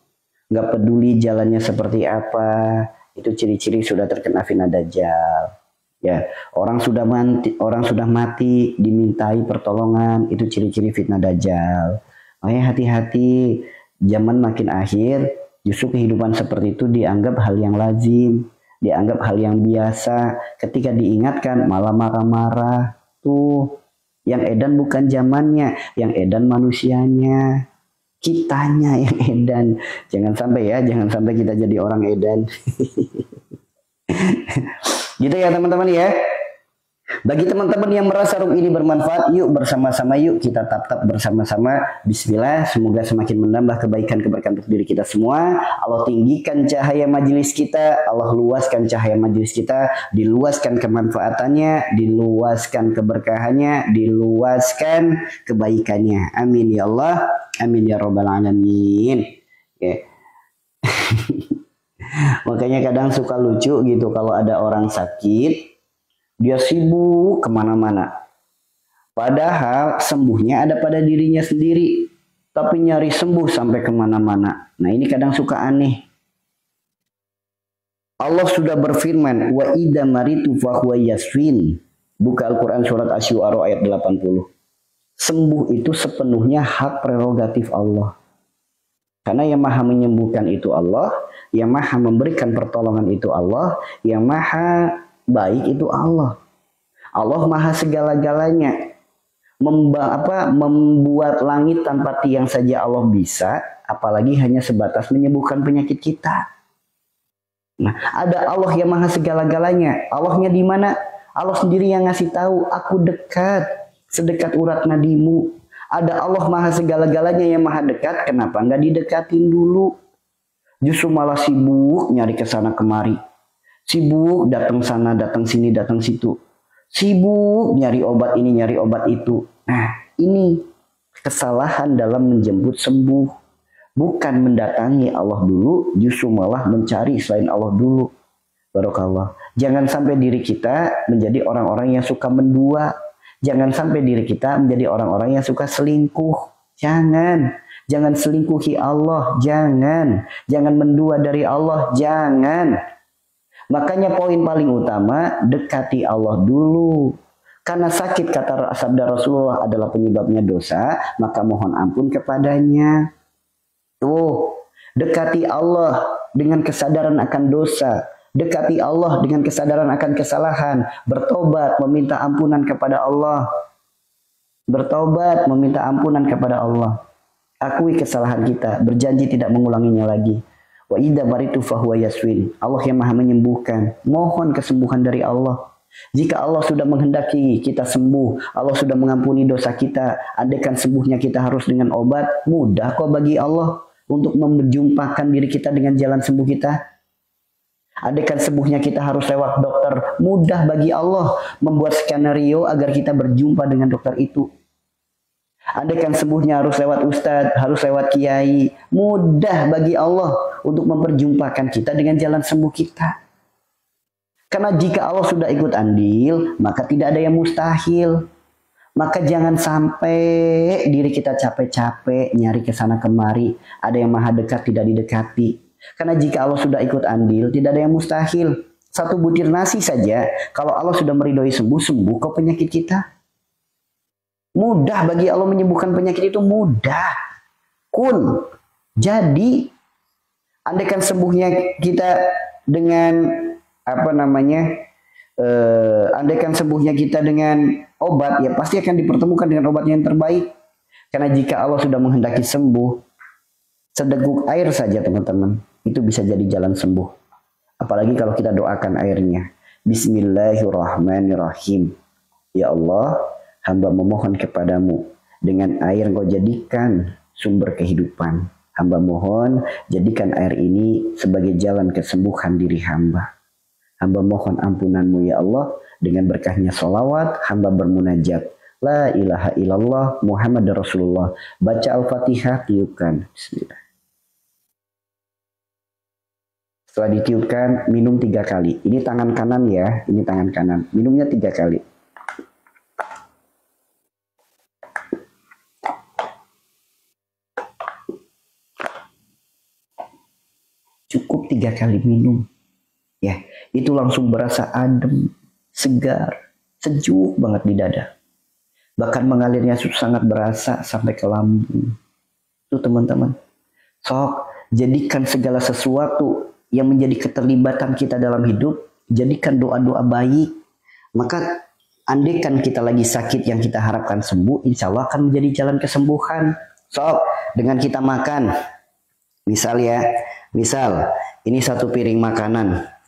Gak peduli jalannya seperti apa, itu ciri-ciri sudah terkena fitnah Dajjal. Ya, orang sudah mati dimintai pertolongan, itu ciri-ciri fitnah Dajjal. Makanya hati-hati, zaman makin akhir, justru kehidupan seperti itu dianggap hal yang lazim, dianggap hal yang biasa. Ketika diingatkan malah marah-marah. Tuh, yang edan bukan zamannya, yang edan manusianya, kitanya yang edan. Jangan sampai ya, jangan sampai kita jadi orang edan. Gitu ya teman-teman ya. Bagi teman-teman yang merasa room ini bermanfaat, yuk bersama-sama, yuk kita tap-tap bersama-sama. Bismillah, semoga semakin menambah kebaikan keberkahan untuk diri kita semua. Allah tinggikan cahaya majelis kita, Allah luaskan cahaya majelis kita, diluaskan kemanfaatannya, diluaskan keberkahannya, diluaskan kebaikannya. Amin ya Allah, amin ya Rabbal alamin. Okay. Makanya kadang suka lucu gitu kalau ada orang sakit, dia sibuk kemana-mana. Padahal sembuhnya ada pada dirinya sendiri. Tapi nyari sembuh sampai kemana-mana. Nah ini kadang suka aneh. Allah sudah berfirman, wa idza maritu fahuwa yasfin. Buka Al-Quran surat Asy-Syu'ara ayat 80. Sembuh itu sepenuhnya hak prerogatif Allah. Karena yang maha menyembuhkan itu Allah, yang maha memberikan pertolongan itu Allah, yang maha baik itu Allah. Allah maha segala-galanya. Membuat langit tanpa tiang saja Allah bisa, apalagi hanya sebatas menyembuhkan penyakit kita. Nah, ada Allah yang maha segala-galanya. Allahnya di mana? Allah sendiri yang ngasih tahu, aku dekat, sedekat urat nadimu. Ada Allah maha segala-galanya yang maha dekat, kenapa nggak didekatin dulu? Justru malah sibuk nyari kesana kemari. Sibuk datang sana, datang sini, datang situ. Sibuk nyari obat ini, nyari obat itu. Nah, ini kesalahan dalam menjemput sembuh. Bukan mendatangi Allah dulu, justru malah mencari selain Allah dulu. Barakallah. Jangan sampai diri kita menjadi orang-orang yang suka mendua. Jangan sampai diri kita menjadi orang-orang yang suka selingkuh. Jangan. Jangan selingkuhi Allah. Jangan. Jangan mendua dari Allah. Jangan. Makanya poin paling utama, dekati Allah dulu. Karena sakit, kata sabda Rasulullah, adalah penyebabnya dosa, maka mohon ampun kepadanya. Tuh, dekati Allah dengan kesadaran akan dosa. Dekati Allah dengan kesadaran akan kesalahan. Bertobat, meminta ampunan kepada Allah. Bertobat, meminta ampunan kepada Allah. Akui kesalahan kita, berjanji tidak mengulanginya lagi. Wa idza maritu fahuwa yaswin. Allah yang maha menyembuhkan. Mohon kesembuhan dari Allah. Jika Allah sudah menghendaki kita sembuh, Allah sudah mengampuni dosa kita, andaikan sembuhnya kita harus dengan obat, mudah kok bagi Allah untuk menjumpakan diri kita dengan jalan sembuh kita. Andaikan sembuhnya kita harus lewat dokter, mudah bagi Allah membuat skenario agar kita berjumpa dengan dokter itu. Andaikan sembuhnya harus lewat ustadz, harus lewat kiai, mudah bagi Allah untuk memperjumpakan kita dengan jalan sembuh kita. Karena jika Allah sudah ikut andil, maka tidak ada yang mustahil. Maka jangan sampai diri kita capek-capek nyari ke sana kemari. Ada yang maha dekat tidak didekati. Karena jika Allah sudah ikut andil, tidak ada yang mustahil. Satu butir nasi saja, kalau Allah sudah meridhoi sembuh kok penyakit kita. Mudah bagi Allah menyembuhkan penyakit itu, mudah. Kun. Jadi, andaikan sembuhnya kita dengan andaikan sembuhnya kita dengan obat, ya pasti akan dipertemukan dengan obat yang terbaik. Karena jika Allah sudah menghendaki sembuh, sedeguk air saja teman-teman, itu bisa jadi jalan sembuh. Apalagi kalau kita doakan airnya. Bismillahirrahmanirrahim. Ya Allah, hamba memohon kepadamu, dengan air Engkau jadikan sumber kehidupan. Hamba mohon, jadikan air ini sebagai jalan kesembuhan diri hamba. Hamba mohon ampunanmu ya Allah, dengan berkahnya sholawat, hamba bermunajat. La ilaha illallah Muhammad Rasulullah. Baca Al-Fatihah, tiupkan. Bismillah. Setelah ditiupkan, minum 3 kali. Ini tangan kanan ya, ini tangan kanan. Minumnya 3 kali. Cukup 3 kali minum. Ya, itu langsung berasa adem, segar, sejuk banget di dada. Bahkan mengalirnya sangat berasa sampai ke lambung. Itu teman-teman. Sok, jadikan segala sesuatu yang menjadi keterlibatan kita dalam hidup, jadikan doa-doa baik. Maka andaikan kita lagi sakit yang kita harapkan sembuh, insya Allah akan menjadi jalan kesembuhan. Sok, dengan kita makan. Misal ini 1 piring makanan.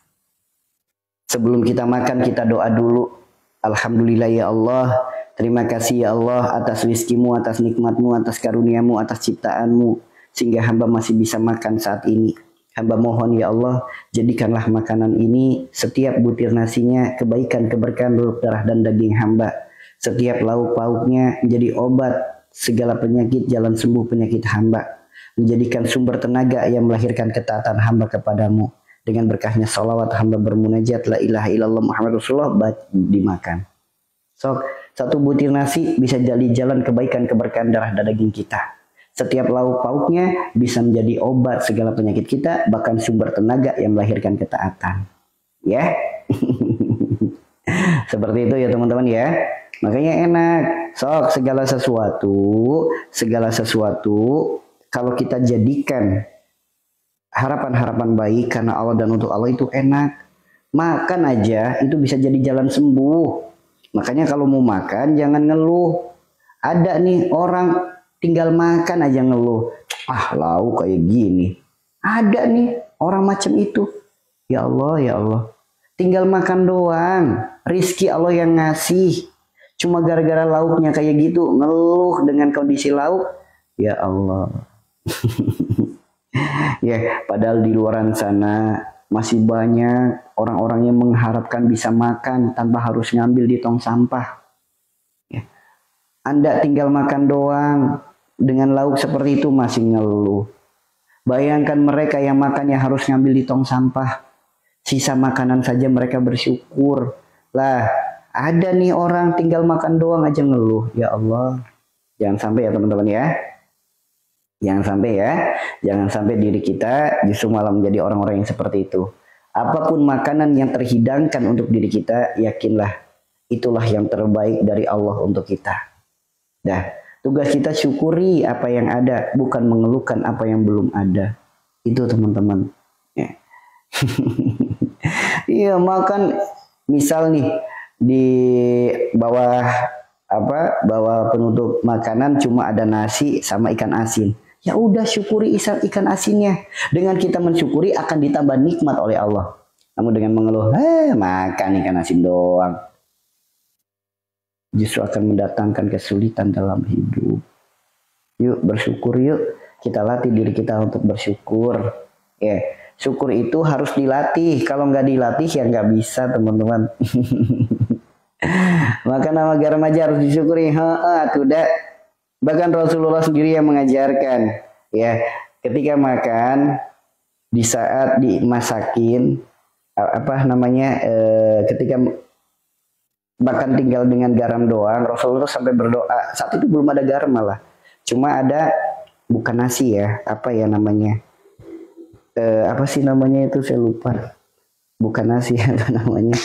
Sebelum kita makan, kita doa dulu. Alhamdulillah ya Allah, terima kasih ya Allah atas rizkimu, atas nikmatmu, atas karuniamu, atas ciptaanmu, sehingga hamba masih bisa makan saat ini. Hamba mohon ya Allah, jadikanlah makanan ini, setiap butir nasinya kebaikan, keberkahan, darah dan daging hamba. Setiap lauk pauknya menjadi obat segala penyakit, jalan sembuh penyakit hamba. Menjadikan sumber tenaga yang melahirkan ketaatan hamba kepadamu. Dengan berkahnya salawat hamba bermunajat la ilaha illallah Muhammad Rasulullah, dimakan. So, 1 butir nasi bisa jadi jalan kebaikan, keberkahan darah dan daging kita. Setiap lauk pauknya bisa menjadi obat segala penyakit kita, bahkan sumber tenaga yang melahirkan ketaatan. Ya. Seperti itu ya teman-teman ya. Makanya enak. Sok segala sesuatu kalau kita jadikan harapan-harapan baik karena Allah dan untuk Allah itu enak. Makan aja itu bisa jadi jalan sembuh. Makanya kalau mau makan jangan ngeluh. Ada nih orang tinggal makan aja ngeluh. Ah, lauk kayak gini. Ada nih orang macam itu. Ya Allah, ya Allah. Tinggal makan doang. Rizki Allah yang ngasih. Cuma gara-gara lauknya kayak gitu. Ngeluh dengan kondisi lauk. Ya Allah. Ya, padahal di luaran sana masih banyak orang-orang yang mengharapkan bisa makan tanpa harus ngambil di tong sampah. Ya. Anda tinggal makan doang dengan lauk seperti itu masih ngeluh. Bayangkan mereka yang makannya harus ngambil di tong sampah. Sisa makanan saja mereka bersyukur. Lah, ada nih orang tinggal makan doang aja ngeluh. Ya Allah. Jangan sampai ya teman-teman ya. Jangan sampai ya. Jangan sampai diri kita justru malah menjadi orang-orang yang seperti itu. Apapun makanan yang terhidangkan untuk diri kita, yakinlah itulah yang terbaik dari Allah untuk kita. Dah, tugas kita syukuri apa yang ada, bukan mengeluhkan apa yang belum ada. Itu teman-teman. Ya. Iya, makan misal nih di bawah penutup makanan cuma ada nasi sama ikan asin. Ya udah syukuri ikan asinnya. Dengan kita mensyukuri akan ditambah nikmat oleh Allah. Namun dengan mengeluh, makan ikan asin doang, justru akan mendatangkan kesulitan dalam hidup. Yuk bersyukur yuk. Kita latih diri kita untuk bersyukur. Ya, syukur itu harus dilatih. Kalau nggak dilatih ya nggak bisa teman-teman. Makan sama garam aja harus disyukuri. Tidak. Bahkan Rasulullah sendiri yang mengajarkan, ya, ketika makan di saat dimasakin, ketika makan tinggal dengan garam doang, Rasulullah sampai berdoa. Saat itu belum ada garam malah, cuma ada bukan nasi ya, apa sih namanya itu saya lupa, bukan nasi apa namanya.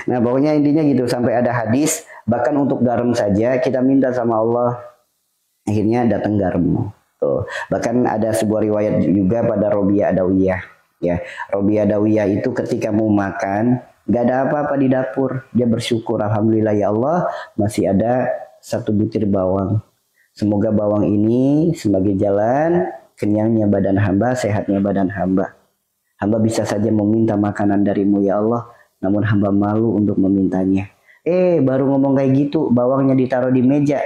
Nah pokoknya intinya gitu, sampai ada hadis bahkan untuk garam saja kita minta sama Allah. Akhirnya datang garam. Tuh. Bahkan ada sebuah riwayat juga pada Robiah Adawiyah. Ya, Robiah Adawiyah itu ketika mau makan, gak ada apa-apa di dapur. Dia bersyukur, alhamdulillah ya Allah, masih ada 1 butir bawang. Semoga bawang ini sebagai jalan kenyangnya badan hamba, sehatnya badan hamba. Hamba bisa saja meminta makanan darimu ya Allah, namun hamba malu untuk memintanya. Baru ngomong kayak gitu, bawangnya ditaruh di meja.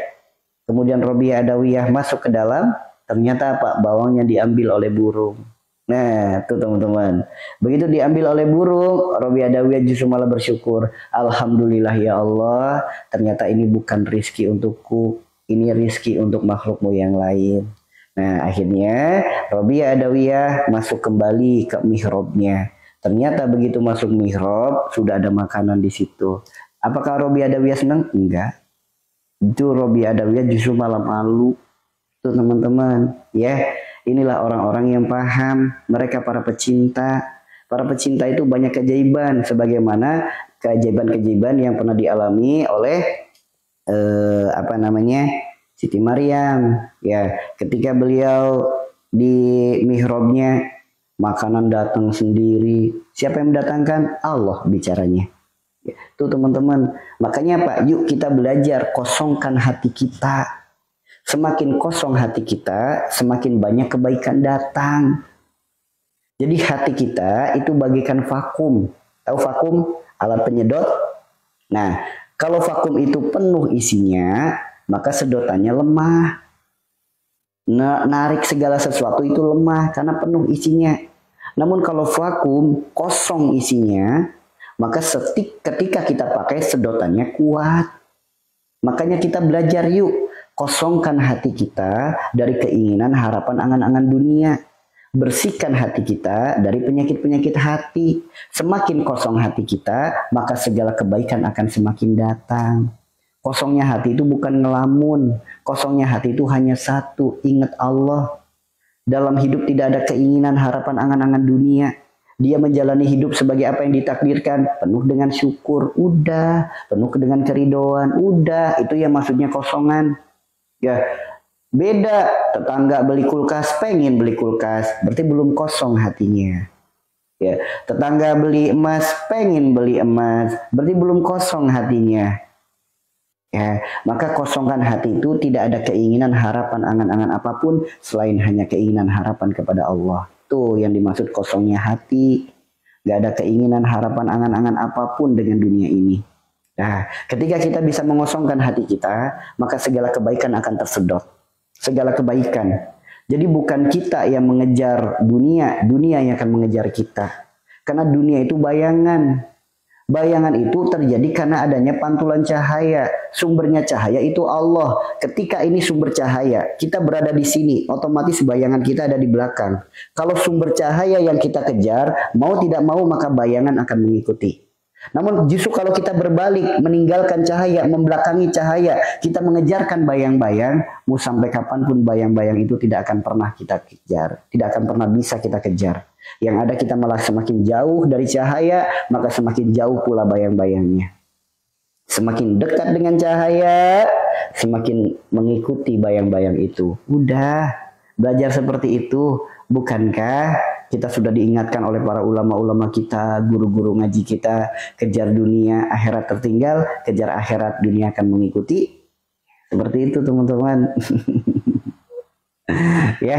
Kemudian Robiah Adawiyah masuk ke dalam, ternyata apa? Bawangnya diambil oleh burung. Nah, tuh teman-teman. Begitu diambil oleh burung, Robiah Adawiyah justru malah bersyukur. Alhamdulillah ya Allah, ternyata ini bukan rizki untukku, ini rizki untuk makhlukmu yang lain. Nah, akhirnya Robiah Adawiyah masuk kembali ke mihrabnya. Ternyata begitu masuk mihrab, sudah ada makanan di situ. Apakah Robiah Adawiyah senang? Enggak. Itu Robiah Adawiyah justru malah malu. Tuh teman-teman, ya. Inilah orang-orang yang paham. Mereka para pecinta. Para pecinta itu banyak keajaiban, sebagaimana keajaiban-keajaiban yang pernah dialami oleh Siti Maryam. Ya, ketika beliau di mihrabnya, makanan datang sendiri. Siapa yang mendatangkan? Allah bicaranya. Tuh teman-teman, makanya Pak, yuk kita belajar kosongkan hati kita. Semakin kosong hati kita, semakin banyak kebaikan datang. Jadi hati kita itu bagaikan vakum. Tahu vakum? Alat penyedot. Nah, kalau vakum itu penuh isinya, maka sedotannya lemah. Narik segala sesuatu itu lemah karena penuh isinya. Namun kalau vakum, kosong isinya, maka ketika kita pakai sedotannya kuat. Makanya kita belajar yuk. Kosongkan hati kita dari keinginan, harapan, angan-angan dunia. Bersihkan hati kita dari penyakit-penyakit hati. Semakin kosong hati kita, maka segala kebaikan akan semakin datang. Kosongnya hati itu bukan ngelamun. Kosongnya hati itu hanya satu, ingat Allah. Dalam hidup tidak ada keinginan, harapan, angan-angan dunia. Dia menjalani hidup sebagai apa yang ditakdirkan, penuh dengan syukur, udah, penuh dengan keridhaan, udah, itu ya maksudnya kosongan. Ya, beda tetangga beli kulkas, pengen beli kulkas, berarti belum kosong hatinya. Ya, tetangga beli emas, pengen beli emas, berarti belum kosong hatinya. Ya, maka kosongkan hati itu tidak ada keinginan, harapan, angan-angan apapun selain hanya keinginan, harapan kepada Allah. Tuh yang dimaksud kosongnya hati. Gak ada keinginan, harapan, angan-angan apapun dengan dunia ini. Nah, ketika kita bisa mengosongkan hati kita, maka segala kebaikan akan tersedot. Segala kebaikan. Jadi bukan kita yang mengejar dunia, dunia yang akan mengejar kita. Karena dunia itu bayangan. Bayangan itu terjadi karena adanya pantulan cahaya. Sumbernya cahaya itu Allah. Ketika ini sumber cahaya, kita berada di sini, otomatis bayangan kita ada di belakang. Kalau sumber cahaya yang kita kejar, mau tidak mau maka bayangan akan mengikuti. Namun justru kalau kita berbalik, meninggalkan cahaya, membelakangi cahaya, kita mengejarkan bayang-bayang, mau sampai kapanpun bayang-bayang itu tidak akan pernah kita kejar, tidak akan pernah bisa kita kejar. Yang ada kita malah semakin jauh dari cahaya, maka semakin jauh pula bayang-bayangnya. Semakin dekat dengan cahaya, semakin mengikuti bayang-bayang itu. Udah, belajar seperti itu. Bukankah kita sudah diingatkan oleh para ulama-ulama kita, guru-guru ngaji kita, kejar dunia, akhirat tertinggal, kejar akhirat, dunia akan mengikuti. Seperti itu teman-teman. Ya,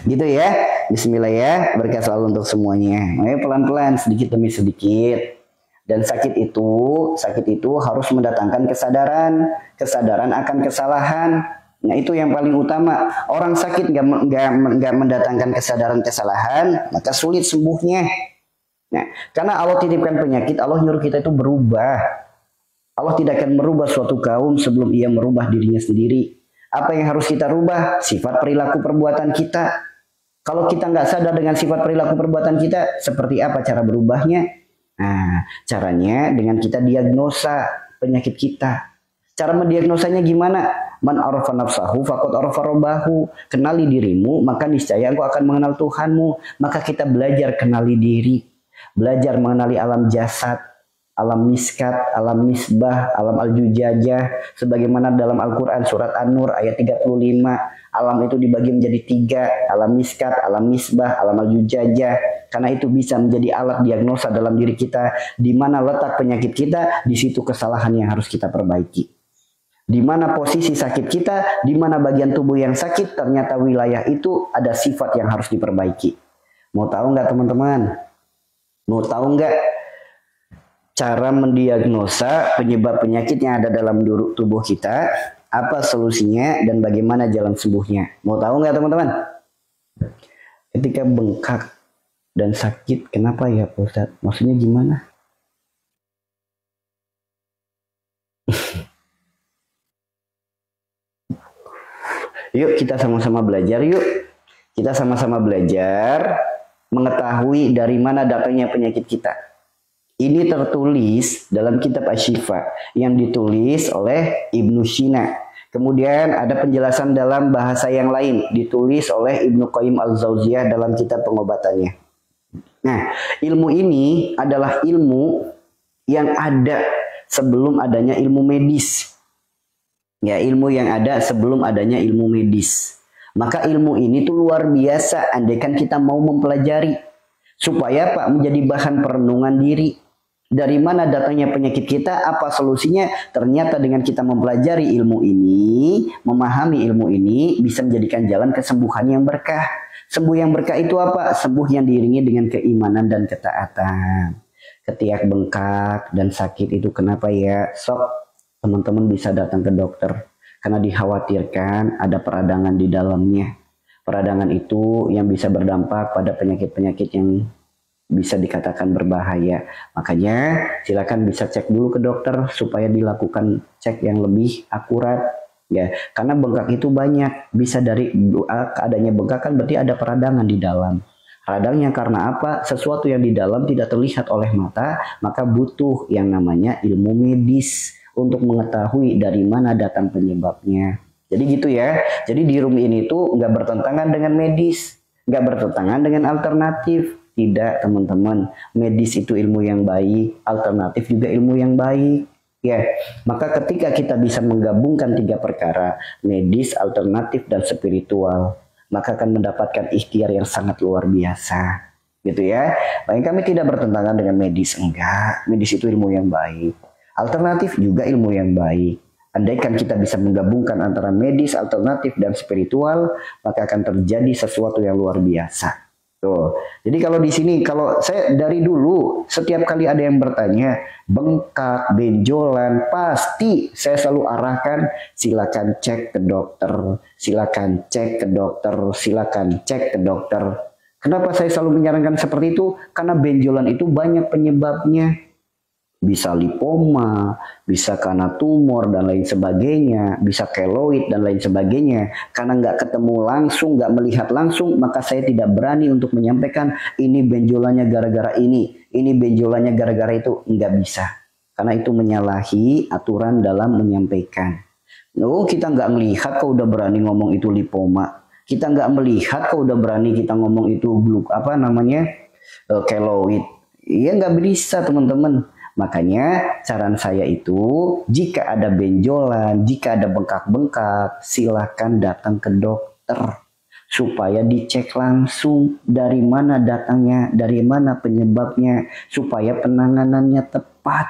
gitu ya. Bismillah ya, berkah selalu untuk semuanya. Ayo pelan-pelan, sedikit demi sedikit. Dan sakit itu harus mendatangkan kesadaran akan kesalahan. Nah itu yang paling utama. Orang sakit nggak mendatangkan kesadaran kesalahan, maka sulit sembuhnya. Nah, karena Allah titipkan penyakit, Allah nyuruh kita itu berubah. Allah tidak akan merubah suatu kaum sebelum ia merubah dirinya sendiri. Apa yang harus kita rubah? Sifat perilaku perbuatan kita. Kalau kita nggak sadar dengan sifat perilaku perbuatan kita, seperti apa cara berubahnya? Nah, caranya dengan kita diagnosa penyakit kita. Cara mendiagnosanya gimana? Man arafa nafsahu faqad arafa rabbahu. Kenali dirimu, maka niscaya engkau akan mengenal Tuhanmu. Maka kita belajar kenali diri. Belajar mengenali alam jasad, alam miskat, alam misbah, alam al-jujajah. Sebagaimana dalam Al-Quran surat An-Nur ayat 35. Alam itu dibagi menjadi 3. Alam miskat, alam misbah, alam al-jujajah. Karena itu bisa menjadi alat diagnosa dalam diri kita. Di mana letak penyakit kita, di situ kesalahan yang harus kita perbaiki. Di mana posisi sakit kita, di mana bagian tubuh yang sakit, ternyata wilayah itu ada sifat yang harus diperbaiki. Mau tahu nggak teman-teman? Mau tahu nggak cara mendiagnosa penyebab penyakit yang ada dalam tubuh kita? Apa solusinya dan bagaimana jalan sembuhnya? Mau tahu nggak teman-teman? Ketika bengkak dan sakit, kenapa ya Pak Ustadz? Maksudnya gimana? Yuk kita sama-sama belajar yuk. Kita sama-sama belajar mengetahui dari mana datangnya penyakit kita. Ini tertulis dalam kitab Asy-Syifa yang ditulis oleh Ibnu Sina. Kemudian ada penjelasan dalam bahasa yang lain ditulis oleh Ibnu Qayyim Al-Jauziyah dalam kitab pengobatannya. Nah, ilmu ini adalah ilmu yang ada sebelum adanya ilmu medis. Ya, ilmu yang ada sebelum adanya ilmu medis. Maka ilmu ini tuh luar biasa andaikan kita mau mempelajari. Supaya Pak menjadi bahan perenungan diri. Dari mana datangnya penyakit kita, apa solusinya? Ternyata dengan kita mempelajari ilmu ini, memahami ilmu ini, bisa menjadikan jalan kesembuhan yang berkah. Sembuh yang berkah itu apa? Sembuh yang diiringi dengan keimanan dan ketaatan. Ketika bengkak dan sakit itu kenapa ya? Sok teman-teman bisa datang ke dokter karena dikhawatirkan ada peradangan di dalamnya. Peradangan itu yang bisa berdampak pada penyakit-penyakit yang bisa dikatakan berbahaya. Makanya silakan bisa cek dulu ke dokter supaya dilakukan cek yang lebih akurat ya. Karena bengkak itu banyak, bisa dari adanya bengkak kan berarti ada peradangan di dalam. Radangnya karena apa? Sesuatu yang di dalam tidak terlihat oleh mata, maka butuh yang namanya ilmu medis untuk mengetahui dari mana datang penyebabnya. Jadi gitu ya. Jadi di room ini tuh nggak bertentangan dengan medis, nggak bertentangan dengan alternatif. Tidak teman-teman, medis itu ilmu yang baik, alternatif juga ilmu yang baik. Ya, maka ketika kita bisa menggabungkan tiga perkara, medis, alternatif, dan spiritual, maka akan mendapatkan ikhtiar yang sangat luar biasa. Gitu ya. Baik, kami tidak bertentangan dengan medis, enggak. Medis itu ilmu yang baik. Alternatif juga ilmu yang baik. Andaikan kita bisa menggabungkan antara medis, alternatif, dan spiritual, maka akan terjadi sesuatu yang luar biasa. Tuh. Jadi kalau di sini, kalau saya dari dulu setiap kali ada yang bertanya bengkak, benjolan, pasti saya selalu arahkan silakan cek ke dokter, silakan cek ke dokter, silakan cek ke dokter. Kenapa saya selalu menyarankan seperti itu? Karena benjolan itu banyak penyebabnya. Bisa lipoma, bisa karena tumor dan lain sebagainya, bisa keloid dan lain sebagainya. Karena nggak ketemu langsung, nggak melihat langsung, maka saya tidak berani untuk menyampaikan ini benjolannya gara-gara ini benjolannya gara-gara itu. Nggak bisa. Karena itu menyalahi aturan dalam menyampaikan. No, kita nggak melihat kok udah berani ngomong itu lipoma. Kita nggak melihat kok udah berani kita ngomong itu keloid. Iya nggak bisa teman-teman. Makanya saran saya itu jika ada benjolan, jika ada bengkak-bengkak, silakan datang ke dokter supaya dicek langsung dari mana datangnya, dari mana penyebabnya, supaya penanganannya tepat.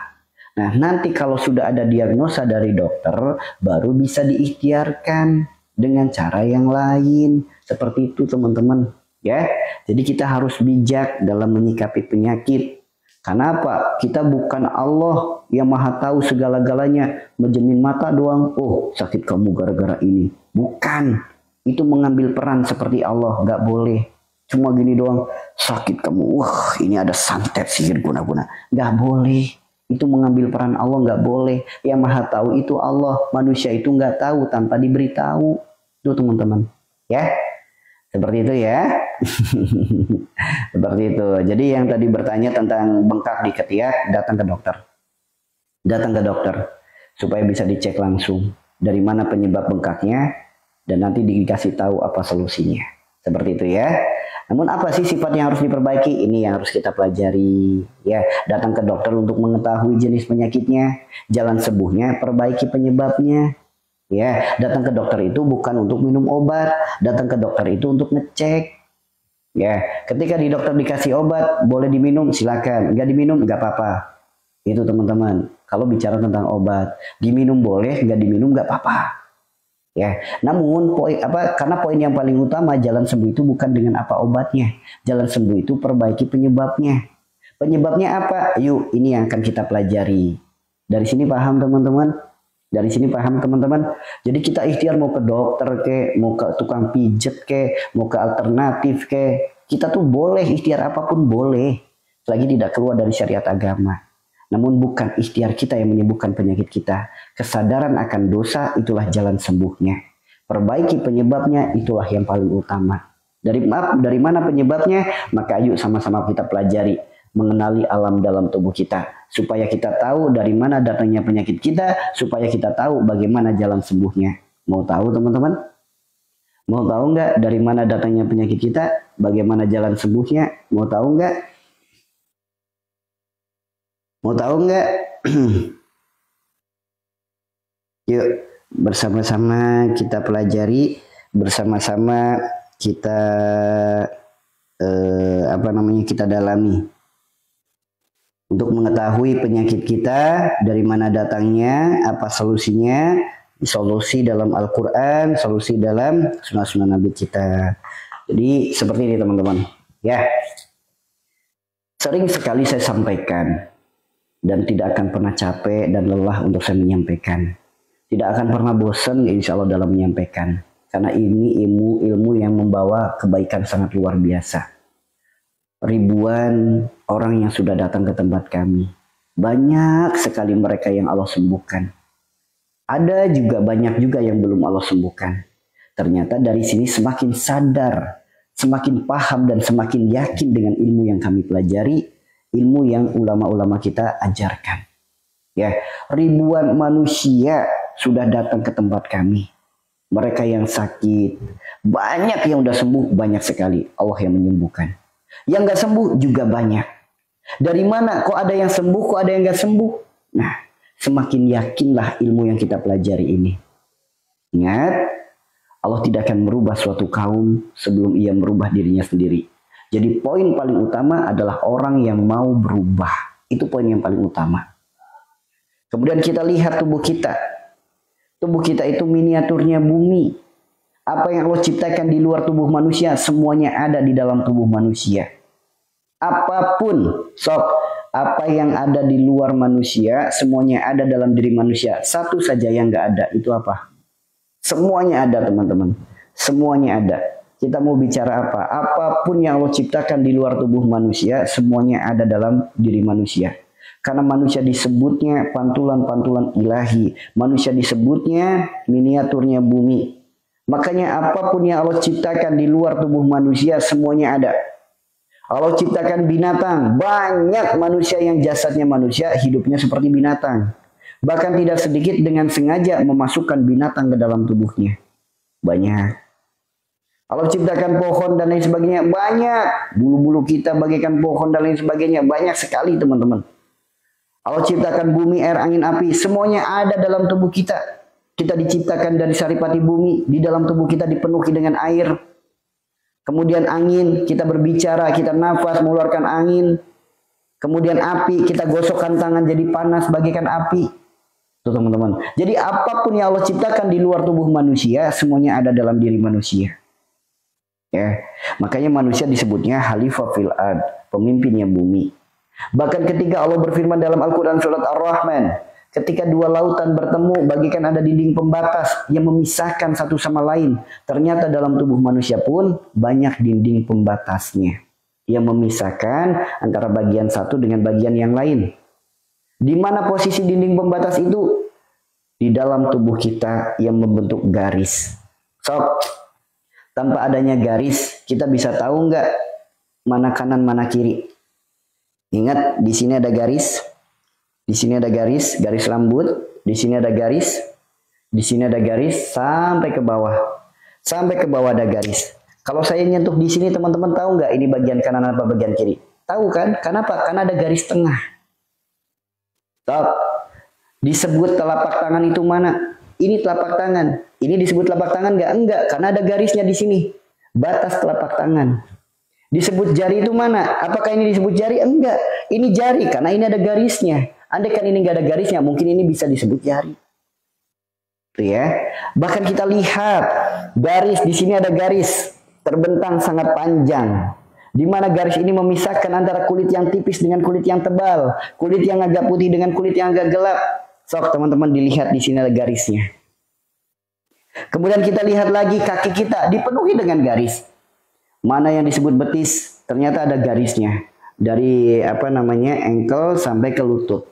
Nah, nanti kalau sudah ada diagnosa dari dokter, baru bisa diikhtiarkan dengan cara yang lain. Seperti itu teman-teman ya. Jadi kita harus bijak dalam menyikapi penyakit. Kenapa? Kita bukan Allah yang maha tahu segala-galanya. Menjemin mata doang. Oh, sakit kamu gara-gara ini. Bukan. Itu mengambil peran seperti Allah. Gak boleh. Cuma gini doang. Sakit kamu. Wah, ini ada santet sihir guna-guna. Gak boleh. Itu mengambil peran Allah. Gak boleh. Yang maha tahu itu Allah. Manusia itu gak tahu tanpa diberitahu. Itu teman-teman. Ya. Seperti itu ya. Seperti itu. Jadi yang tadi bertanya tentang bengkak di ketiak, datang ke dokter. Datang ke dokter supaya bisa dicek langsung dari mana penyebab bengkaknya dan nanti dikasih tahu apa solusinya. Seperti itu ya. Namun apa sih sifat yang harus diperbaiki? Ini yang harus kita pelajari ya. Datang ke dokter untuk mengetahui jenis penyakitnya, jalan sembuhnya, perbaiki penyebabnya. Ya, datang ke dokter itu bukan untuk minum obat, datang ke dokter itu untuk ngecek. Ya, ketika di dokter dikasih obat, boleh diminum silakan, nggak diminum nggak apa-apa. Itu teman-teman. Kalau bicara tentang obat, diminum boleh, nggak diminum nggak apa-apa. Ya, namun karena poin yang paling utama jalan sembuh itu bukan dengan apa obatnya, jalan sembuh itu perbaiki penyebabnya. Penyebabnya apa? Yuk, ini yang akan kita pelajari. Dari sini paham teman-teman? Dari sini paham teman-teman? Jadi kita ikhtiar mau ke dokter ke, mau ke tukang pijet ke, mau ke alternatif ke. Kita tuh boleh ikhtiar apapun boleh. Selagi tidak keluar dari syariat agama. Namun bukan ikhtiar kita yang menyembuhkan penyakit kita. Kesadaran akan dosa itulah jalan sembuhnya. Perbaiki penyebabnya itulah yang paling utama. Dari mana penyebabnya? Maka ayo sama-sama kita pelajari. Mengenali alam dalam tubuh kita supaya kita tahu dari mana datangnya penyakit kita, supaya kita tahu bagaimana jalan sembuhnya. Mau tahu teman-teman? Mau tahu nggak dari mana datangnya penyakit kita, bagaimana jalan sembuhnya? Mau tahu nggak? Mau tahu nggak? Yuk bersama-sama kita pelajari, bersama-sama kita kita dalami. Untuk mengetahui penyakit kita, dari mana datangnya, apa solusinya, solusi dalam Al-Quran, solusi dalam sunnah-sunnah Nabi kita. Jadi seperti ini teman-teman. Ya, sering sekali saya sampaikan dan tidak akan pernah capek dan lelah untuk saya menyampaikan. Tidak akan pernah bosan insya Allah dalam menyampaikan. Karena ini ilmu yang membawa kebaikan sangat luar biasa. Ribuan orang yang sudah datang ke tempat kami. Banyak sekali mereka yang Allah sembuhkan. Ada juga banyak juga yang belum Allah sembuhkan. Ternyata dari sini semakin sadar, semakin paham dan semakin yakin dengan ilmu yang kami pelajari, ilmu yang ulama-ulama kita ajarkan. Ya, ribuan manusia sudah datang ke tempat kami. mereka yang sakit. Banyak yang udah sembuh, banyak sekali. Allah yang menyembuhkan. Yang gak sembuh juga banyak. Dari mana? Kok ada yang sembuh, kok ada yang gak sembuh? Nah, semakin yakinlah ilmu yang kita pelajari ini. Ingat, Allah tidak akan merubah suatu kaum sebelum ia merubah dirinya sendiri. Jadi poin paling utama adalah orang yang mau berubah. Itu poin yang paling utama. Kemudian kita lihat tubuh kita. Tubuh kita itu miniaturnya bumi. Apa yang Allah ciptakan di luar tubuh manusia, semuanya ada di dalam tubuh manusia. Apapun, apa yang ada di luar manusia, semuanya ada dalam diri manusia. Satu saja yang nggak ada, itu apa? Semuanya ada, teman-teman. Semuanya ada. Kita mau bicara apa? Apapun yang Allah ciptakan di luar tubuh manusia, semuanya ada dalam diri manusia. Karena manusia disebutnya pantulan-pantulan ilahi. Manusia disebutnya miniaturnya bumi. Makanya apapun yang Allah ciptakan di luar tubuh manusia, semuanya ada. Allah ciptakan binatang. Banyak manusia yang jasadnya manusia, hidupnya seperti binatang. Bahkan tidak sedikit dengan sengaja memasukkan binatang ke dalam tubuhnya. Banyak. Allah ciptakan pohon dan lain sebagainya. Banyak. Bulu-bulu kita bagaikan pohon dan lain sebagainya. Banyak sekali, teman-teman. Allah ciptakan bumi, air, angin, api. Semuanya ada dalam tubuh kita. Kita diciptakan dari saripati bumi. Di dalam tubuh kita dipenuhi dengan air. Kemudian angin, kita berbicara, kita nafas, mengeluarkan angin. Kemudian api, kita gosokkan tangan jadi panas bagaikan api. Tuh, teman-teman. Jadi apapun yang Allah ciptakan di luar tubuh manusia, semuanya ada dalam diri manusia. Ya, makanya manusia disebutnya Khalifah fil ard, pemimpinnya bumi. Bahkan ketika Allah berfirman dalam Al-Quran surat Ar-Rahman, ketika dua lautan bertemu, bagikan ada dinding pembatas yang memisahkan satu sama lain. Ternyata dalam tubuh manusia pun banyak dinding pembatasnya yang memisahkan antara bagian satu dengan bagian yang lain. Di mana posisi dinding pembatas itu? Di dalam tubuh kita yang membentuk garis. Tanpa adanya garis, kita bisa tahu nggak mana kanan, mana kiri? Ingat, di sini ada garis, di sini ada garis, garis rambut, di sini ada garis, di sini ada garis, sampai ke bawah. Sampai ke bawah ada garis. Kalau saya nyentuh di sini, teman-teman tahu nggak ini bagian kanan apa bagian kiri? Tahu kan? Kenapa? Karena ada garis tengah. Disebut telapak tangan itu mana? Ini telapak tangan. Ini disebut telapak tangan nggak? Enggak, karena ada garisnya di sini. Batas telapak tangan. Disebut jari itu mana? Apakah ini disebut jari? Enggak. Ini jari karena ini ada garisnya. Andai kan ini nggak ada garisnya, mungkin ini bisa disebut jari. Tuh ya. Bahkan kita lihat garis, di sini ada garis terbentang sangat panjang. Di mana garis ini memisahkan antara kulit yang tipis dengan kulit yang tebal, kulit yang agak putih dengan kulit yang agak gelap. Sok teman-teman dilihat di sini ada garisnya. Kemudian kita lihat lagi kaki kita dipenuhi dengan garis. Mana yang disebut betis? Ternyata ada garisnya. Dari ankle sampai ke lutut.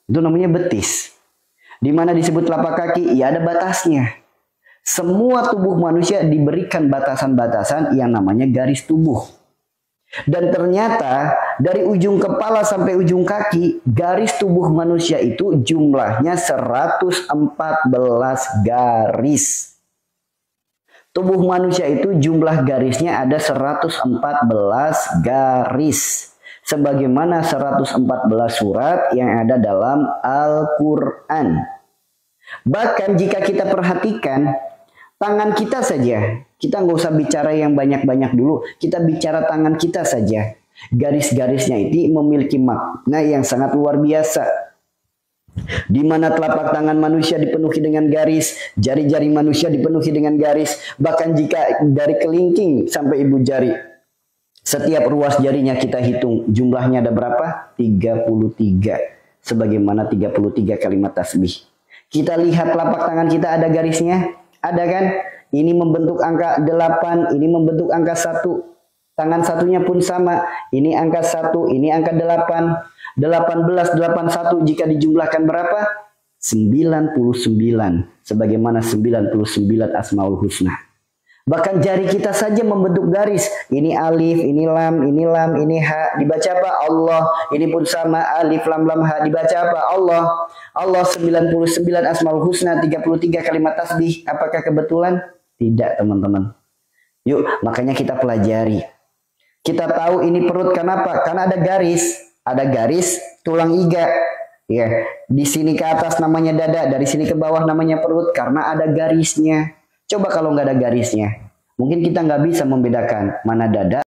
Itu namanya betis. Di mana disebut telapak kaki? Ya ada batasnya. Semua tubuh manusia diberikan batasan-batasan yang namanya garis tubuh. Dan ternyata dari ujung kepala sampai ujung kaki, garis tubuh manusia itu jumlahnya 114 garis. Tubuh manusia itu jumlah garisnya ada 114 garis. Sebagaimana 114 surat yang ada dalam Al-Quran. Bahkan jika kita perhatikan, tangan kita saja, kita nggak usah bicara yang banyak-banyak dulu, kita bicara tangan kita saja. Garis-garisnya itu memiliki makna yang sangat luar biasa. Di mana telapak tangan manusia dipenuhi dengan garis, jari-jari manusia dipenuhi dengan garis, bahkan jika dari kelingking sampai ibu jari, setiap ruas jarinya kita hitung, jumlahnya ada berapa? 33. Sebagaimana 33 kalimat tasbih. Kita lihat telapak tangan kita ada garisnya, ada kan? Ini membentuk angka 8, ini membentuk angka 1. Tangan satunya pun sama. Ini angka 1, ini angka 8. 18, 81 jika dijumlahkan berapa? 99. Sebagaimana 99 Asmaul Husna. Bahkan jari kita saja membentuk garis. Ini alif, ini lam, ini ha. Dibaca apa? Allah. Ini pun sama, alif, lam, ha. Dibaca apa? Allah. Allah 99 asmaul husna, 33 kalimat tasbih. Apakah kebetulan? Tidak, teman-teman. Yuk, makanya kita pelajari. Kita tahu ini perut kenapa? Karena ada garis. Ada garis tulang iga. Ya, di sini ke atas namanya dada, dari sini ke bawah namanya perut karena ada garisnya. Coba kalau nggak ada garisnya, mungkin kita nggak bisa membedakan mana dada,